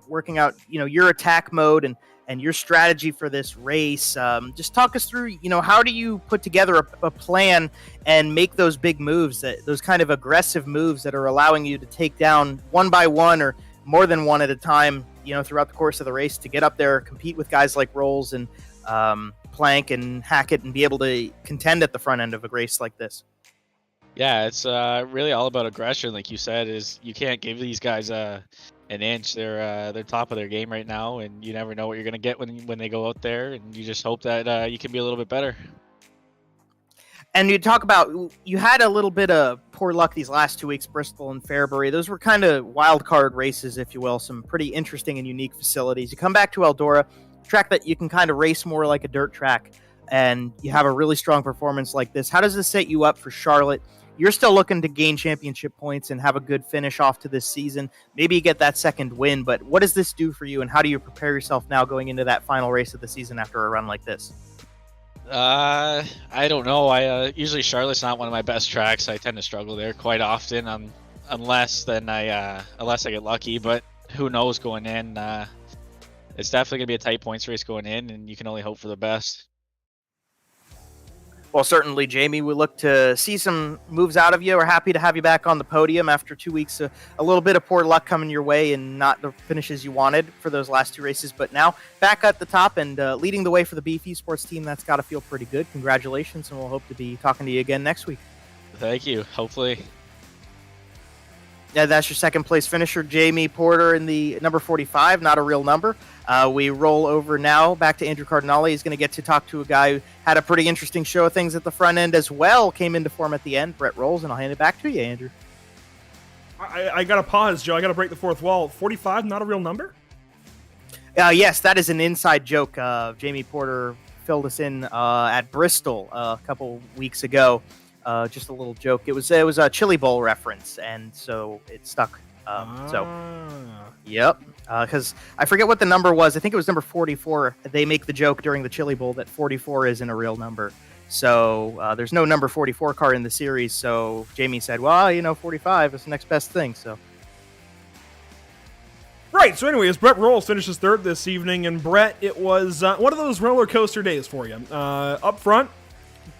your attack mode and your strategy for this race. Just talk us through, how do you put together a plan and make those big moves, those kind of aggressive moves that are allowing you to take down one by one or more than one at a time, throughout the course of the race to get up there, compete with guys like Rolls and Plank and Hackett and be able to contend at the front end of a race like this? Yeah, it's really all about aggression, like you said. Is you can't give these guys an inch. They're top of their game right now, and you never know what you're gonna get when they go out there. And you just hope that you can be a little bit better. And you talk about you had a little bit of poor luck these last 2 weeks, Bristol and Fairbury. Those were kind of wild card races, if you will. Some pretty interesting and unique facilities. You come back to Eldora, track that you can kind of race more like a dirt track, and you have a really strong performance like this. How does this set you up for Charlotte? You're still looking to gain championship points and have a good finish off to this season. Maybe you get that second win, but what does this do for you, and how do you prepare yourself now going into that final race of the season after a run like this? I don't know. Usually Charlotte's not one of my best tracks. I tend to struggle there quite often, unless I get lucky. But who knows going in? It's definitely gonna be a tight points race going in, and you can only hope for the best. Well, certainly, Jamie, we look to see some moves out of you. We're happy to have you back on the podium after 2 weeks, a little bit of poor luck coming your way and not the finishes you wanted for those last two races. But now back at the top and leading the way for the Beef Esports team, that's got to feel pretty good. Congratulations, and we'll hope to be talking to you again next week. Thank you. Hopefully. Yeah, that's your second place finisher, Jamie Porter, in the number 45, not a real number. We roll over now back to Andrew Cardinale. He's going to get to talk to a guy who had a pretty interesting show of things at the front end as well, came into form at the end, Brett Rolls, and I'll hand it back to you, Andrew. I got to pause, Joe. I got to break the fourth wall. 45, not a real number? Yes, that is an inside joke. Jamie Porter filled us in at Bristol a couple weeks ago. Just a little joke. It was a Chili Bowl reference, and so it stuck. Yep. Because I forget what the number was. I think it was number 44. They make the joke during the Chili Bowl that 44 isn't a real number. So there's no number 44 car in the series. So Jamie said, well, 45 is the next best thing. So. Right. So anyways, Brett Rolls finishes third this evening. And Brett, it was one of those roller coaster days for you. Up front,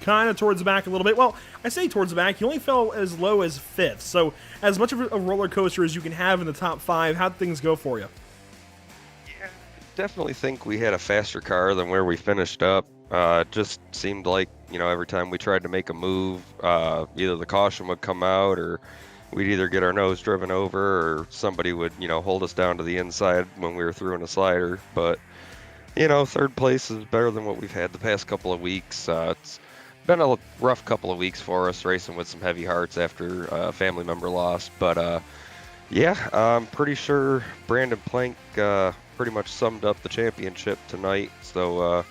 kind of towards the back a little bit. Well, I say towards the back. He only fell as low as fifth. So as much of a roller coaster as you can have in the top five, how'd things go for you? Yeah, definitely think we had a faster car than where we finished up. It just seemed like, every time we tried to make a move, either the caution would come out or we'd either get our nose driven over or somebody would, hold us down to the inside when we were through in a slider. But, third place is better than what we've had the past couple of weeks. It's been a rough couple of weeks for us, racing with some heavy hearts after a family member lost, but Yeah, I'm pretty sure Brandon Plank pretty much summed up the championship tonight. So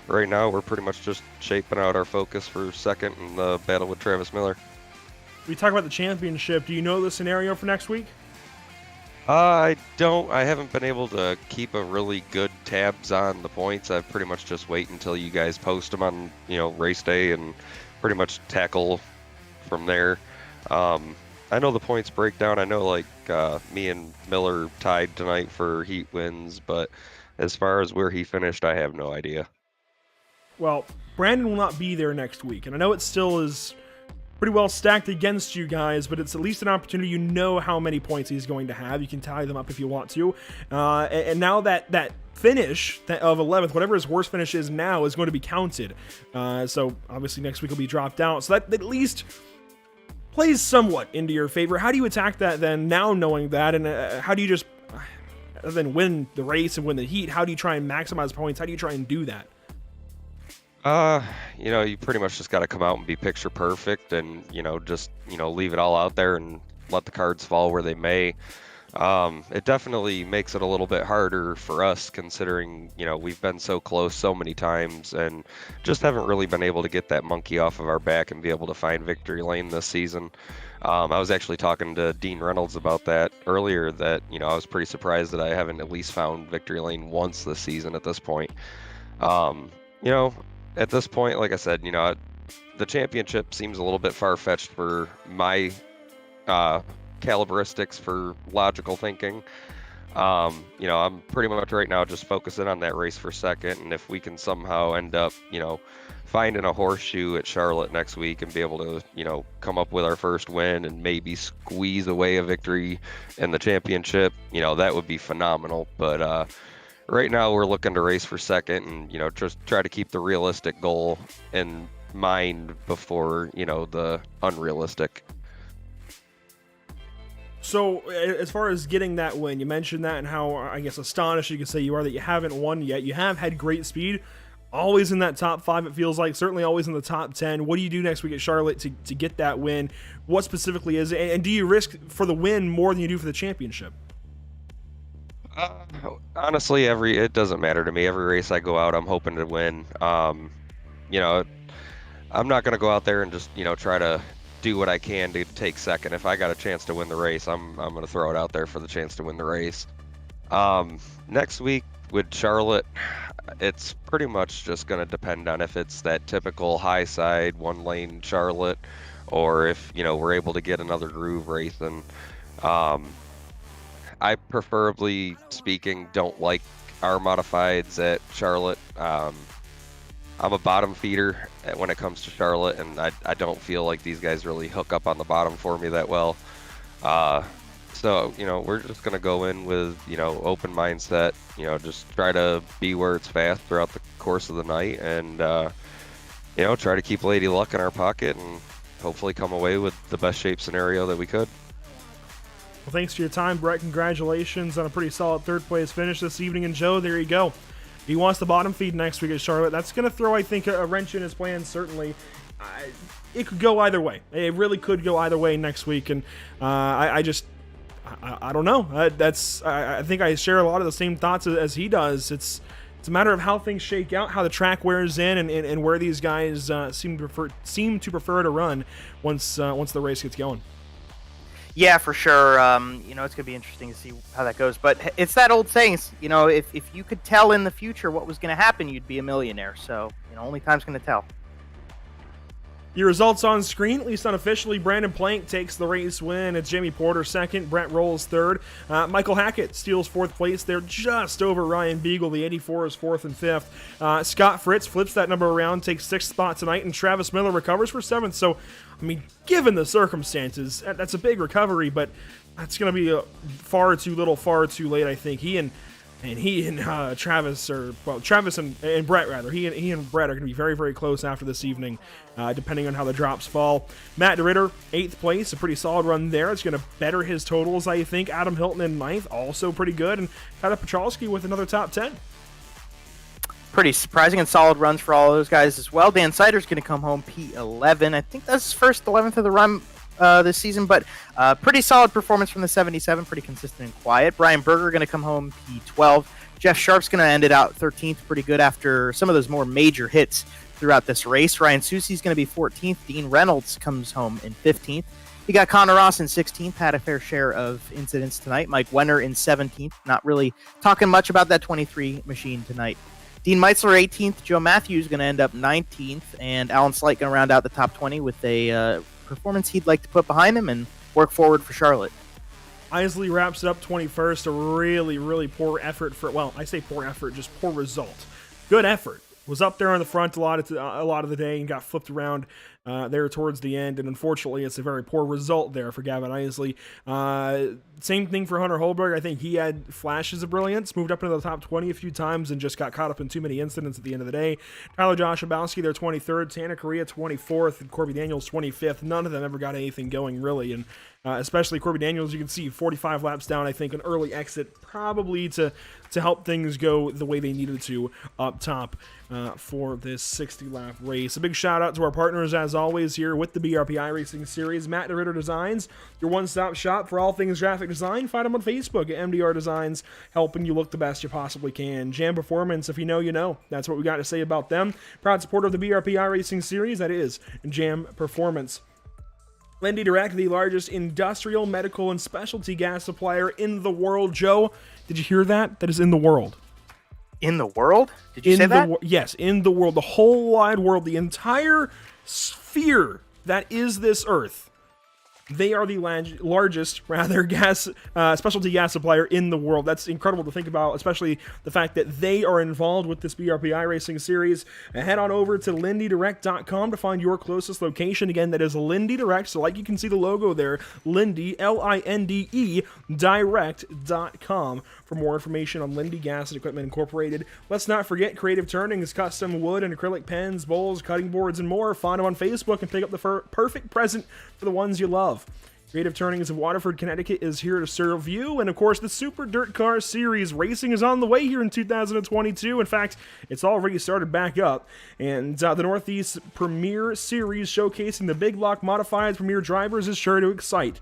right now we're pretty much just shaping out our focus for second in the battle with Travis Miller. We talk about the championship. Do you know the scenario for next week? I don't. I haven't been able to keep a really good tabs on the points. I pretty much just wait until you guys post them on, race day and pretty much tackle from there. I know the points breakdown. I know me and Miller tied tonight for heat wins, but as far as where he finished, I have no idea. Well, Brandon will not be there next week, and I know it still is pretty well stacked against you guys, but it's at least an opportunity. You know how many points he's going to have. You can tally them up if you want to. And now that finish of 11th, whatever his worst finish is now, is going to be counted. So obviously next week will be dropped out. So that at least plays somewhat into your favor. How do you attack that then, now knowing that? And how do you just, other than win the race and win the heat, how do you try and maximize points? How do you try and do that? You pretty much just got to come out and be picture perfect and, just, leave it all out there and let the cards fall where they may. It definitely makes it a little bit harder for us considering, we've been so close so many times and just haven't really been able to get that monkey off of our back and be able to find victory lane this season. I was actually talking to Dean Reynolds about that earlier that, I was pretty surprised that I haven't at least found victory lane once this season at this point. At this point, like I said, the championship seems a little bit far-fetched for my calibristics for logical thinking. I'm pretty much right now just focusing on that race for second, and if we can somehow end up, finding a horseshoe at Charlotte next week and be able to, come up with our first win and maybe squeeze away a victory in the championship, that would be phenomenal. But right now we're looking to race for second and, just try to keep the realistic goal in mind before, the unrealistic. So as far as getting that win, you mentioned that and how, I guess, astonished you could say you are that you haven't won yet. You have had great speed, always in that top 5, it feels like, certainly always in the top 10. What do you do next week at Charlotte to get that win? What specifically is it? And do you risk for the win more than you do for the championship? Honestly, it doesn't matter to me. Every race I go out, I'm hoping to win. I'm not going to go out there and just, try to do what I can to take second. If I got a chance to win the race, I'm going to throw it out there for the chance to win the race. Next week with Charlotte, it's pretty much just going to depend on if it's that typical high side, one lane Charlotte, or if, we're able to get another groove race. And, I preferably speaking don't like our modifieds at Charlotte. I'm a bottom feeder when it comes to Charlotte, and I don't feel like these guys really hook up on the bottom for me that well. So, we're just going to go in with, open mindset, just try to be where it's fast throughout the course of the night and, try to keep Lady Luck in our pocket and hopefully come away with the best shape scenario that we could. Well, thanks for your time, Brett. Congratulations on a pretty solid third-place finish this evening. And Joe, there you go. He wants the bottom feed next week at Charlotte. That's going to throw, I think, a wrench in his plans, certainly. It could go either way. It really could go either way next week. And I don't know. I think I share a lot of the same thoughts as he does. It's a matter of how things shake out, how the track wears in, and where these guys seem to prefer to run once the race gets going. Yeah, for sure. It's going to be interesting to see how that goes. But it's that old saying, if you could tell in the future what was going to happen, you'd be a millionaire. So, only time's going to tell. Your results on screen, at least unofficially. Brandon Plank takes the race win. It's Jamie Porter second. Brent Rolls third. Michael Hackett steals fourth place. They're just over Ryan Beagle. The 84 is fourth and fifth. Scott Fritz flips that number around, takes sixth spot tonight, and Travis Miller recovers for seventh. So, given the circumstances, that's a big recovery, but that's going to be far too little, far too late, I think. Travis and Brett, rather. He and Brett are going to be very, very close after this evening, depending on how the drops fall. Matt DeRitter, 8th place, a pretty solid run there. It's going to better his totals, I think. Adam Hilton in 9th, also pretty good. And Tyler Petralski with another top 10. Pretty surprising and solid runs for all of those guys as well. Dan Sider's going to come home P11. I think that's his first 11th of the run this season, but pretty solid performance from the 77, pretty consistent and quiet. Brian Berger going to come home P12. Jeff Sharp's going to end it out 13th, pretty good after some of those more major hits throughout this race. Ryan Susie's going to be 14th. Dean Reynolds comes home in 15th. You got Connor Ross in 16th, had a fair share of incidents tonight. Mike Wenner in 17th, not really talking much about that 23 machine tonight. Dean Meitzler 18th, Joe Matthews going to end up 19th, and Alan Slight going to round out the top 20 with a performance he'd like to put behind him and work forward for Charlotte. Isley wraps it up 21st, a really, really poor effort for, well, I say poor effort, just poor result. Good effort. Was up there on the front a lot of the day and got flipped around there towards the end, and unfortunately it's a very poor result there for Gavin Isley. Same thing for Hunter Holberg. I think he had flashes of brilliance, moved up into the top 20 a few times and just got caught up in too many incidents at the end of the day. Tyler Joshabowski, they're 23rd, Santa Correa 24th, and Corby Daniels 25th. None of them ever got anything going really, and especially Corby Daniels, you can see 45 laps down, I think, an early exit probably to help things go the way they needed to up top for this 60-lap race. A big shout out to our partners, as always, here with the BRP iRacing Series. Matt DeRitter Designs, your one-stop shop for all things graphic design. Find them on Facebook at MDR Designs, helping you look the best you possibly can. Jam Performance, if you know, you know. That's what we got to say about them. Proud supporter of the BRP iRacing Series, that is Jam Performance. Lindy Direct, the largest industrial, medical, and specialty gas supplier in the world. Joe, did you hear that? That is in the world. In the world? Did you say that? Yes, in the world. The whole wide world. The entire sphere that is this Earth. They are the largest, gas specialty gas supplier in the world. That's incredible to think about, especially the fact that they are involved with this BRP iRacing Series. Head on over to lindydirect.com to find your closest location. Again, that is Lindy Direct. So like you can see the logo there, Lindy, L-I-N-D-E, direct.com for more information on Lindy Gas and Equipment Incorporated. Let's not forget Creative Turnings, custom wood and acrylic pens, bowls, cutting boards, and more. Find them on Facebook and pick up the perfect present for the ones you love. Creative Turnings of Waterford, Connecticut is here to serve you. And of course, the Super Dirt Car Series racing is on the way here in 2022. In fact, it's already started back up. And the Northeast Premier Series showcasing the big block modified Premier drivers is sure to excite.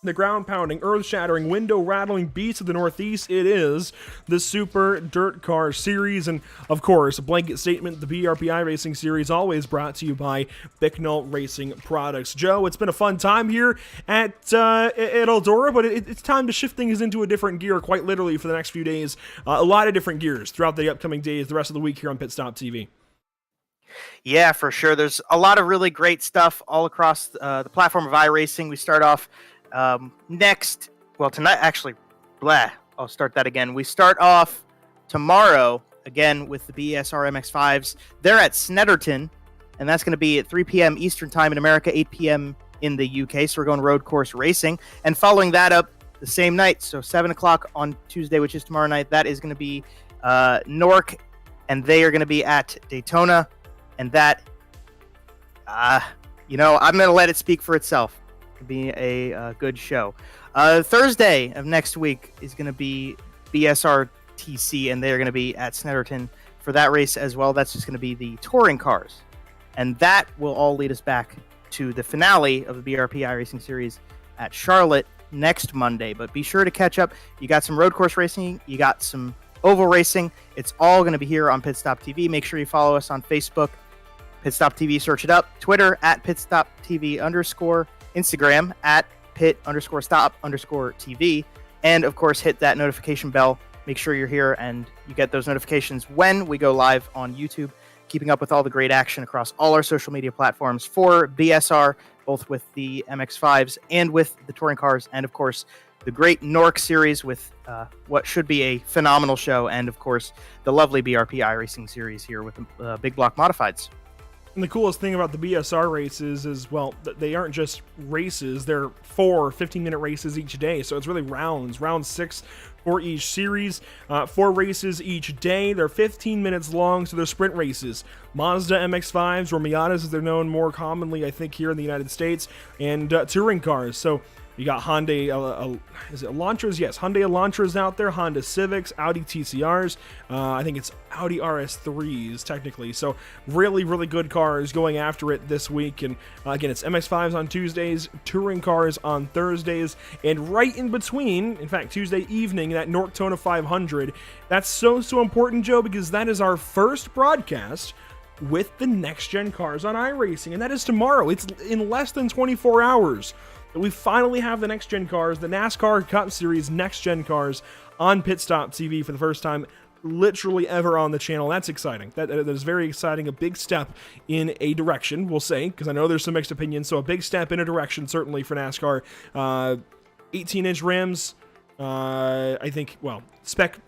The ground-pounding, earth-shattering, window-rattling beast of the Northeast, it is the Super Dirt Car Series. And, of course, a blanket statement, the BRP iRacing Series, always brought to you by Bicknell Racing Products. Joe, it's been a fun time here at Eldora, but it's time to shift things into a different gear, quite literally, for the next few days. A lot of different gears throughout the upcoming days, the rest of the week here on Pit Stop TV. Yeah, for sure. There's a lot of really great stuff all across the platform of iRacing. We start off tonight, actually, I'll start that again. We start off tomorrow, again, with the BSR MX-5s. They're at Snetterton, and that's going to be at 3 p.m. Eastern Time in America, 8 p.m. in the UK, so we're going road course racing. And following that up the same night, so 7 o'clock on Tuesday, which is tomorrow night, that is going to be Nork, and they are going to be at Daytona, and that, I'm going to let it speak for itself. Be a good show. Thursday of next week is going to be BSRTC, and they're going to be at Snetterton for that race as well. That's just going to be the touring cars, and that will all lead us back to the finale of the BRP iRacing Series at Charlotte next Monday. But be sure to catch up. You got some road course racing, you got some oval racing. It's all going to be here on Pit Stop TV. Make sure you follow us on Facebook, Pit Stop TV, search it up. Twitter at PitStopTV_. Instagram at pit_stop_TV, and of course hit that notification bell. Make sure you're here and you get those notifications when we go live on YouTube, keeping up with all the great action across all our social media platforms for BSR, both with the MX-5s and with the touring cars, and of course the great Nork series with what should be a phenomenal show, and of course the lovely BRP iRacing series here with the Big Block Modifieds. And the coolest thing about the BSR races is, well, they aren't just races. They're 4 15-minute races each day. So it's really rounds. Round 6 for each series. 4 races each day. They're 15 minutes long, so they're sprint races. Mazda MX-5s, or Miatas as they're known more commonly, I think, here in the United States, and touring cars. So You got Hyundai, is it Elantras? Yes, Hyundai Elantras out there, Honda Civics, Audi TCRs. I think it's Audi RS3s technically. So really, really good cars going after it this week. And again, it's MX-5s on Tuesdays, touring cars on Thursdays, and right in between, in fact, Tuesday evening, that Nortona 500. That's so important, Joe, because that is our first broadcast with the next-gen cars on iRacing, and that is tomorrow. It's in less than 24 hours. We finally have the next-gen cars, the NASCAR Cup Series next-gen cars on Pit Stop TV for the first time literally ever on the channel. That's exciting. That is very exciting. A big step in a direction, we'll say, because I know there's some mixed opinions, so a big step in a direction, certainly, for NASCAR. 18-inch rims, I think, well, spec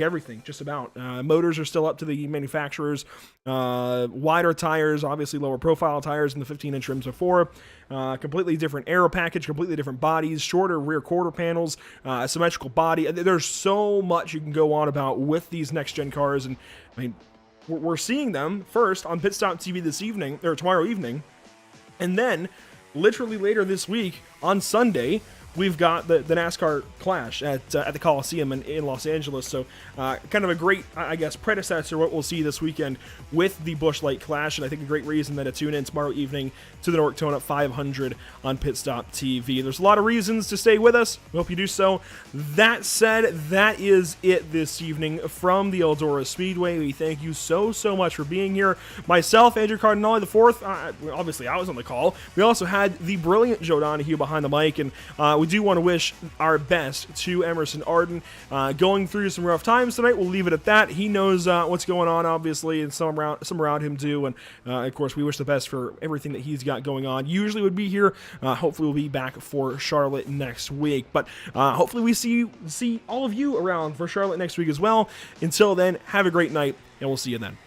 everything, just about. Motors are still up to the manufacturers. Wider tires, obviously lower profile tires than the 15-inch rims before. Completely different aero package, completely different bodies, shorter rear quarter panels, symmetrical body. There's so much you can go on about with these next-gen cars, and I mean, we're seeing them first on Pit Stop TV this evening, or tomorrow evening, and then literally later this week on Sunday, we've got the NASCAR Clash at the Coliseum in Los Angeles. So kind of a great, I guess, predecessor what we'll see this weekend with the Busch Light Clash, and I think a great reason that to tune in tomorrow evening to the Nortona 500 on Pit Stop TV. There's a lot of reasons to stay with us. We hope you do so. That said, that is it this evening from the Eldora Speedway. We thank you so much for being here. Myself, Andrew Cardinale IV, obviously I was on the call. We also had the brilliant Joe Donahue behind the mic, and we do want to wish our best to Emerson Arden. Going through some rough times tonight, we'll leave it at that. He knows what's going on, obviously, and some around him do, and of course we wish the best for everything that he's got going on. Usually would be here. Hopefully we'll be back for Charlotte next week, but hopefully we see all of you around for Charlotte next week as well. Until then, have a great night, and we'll see you then.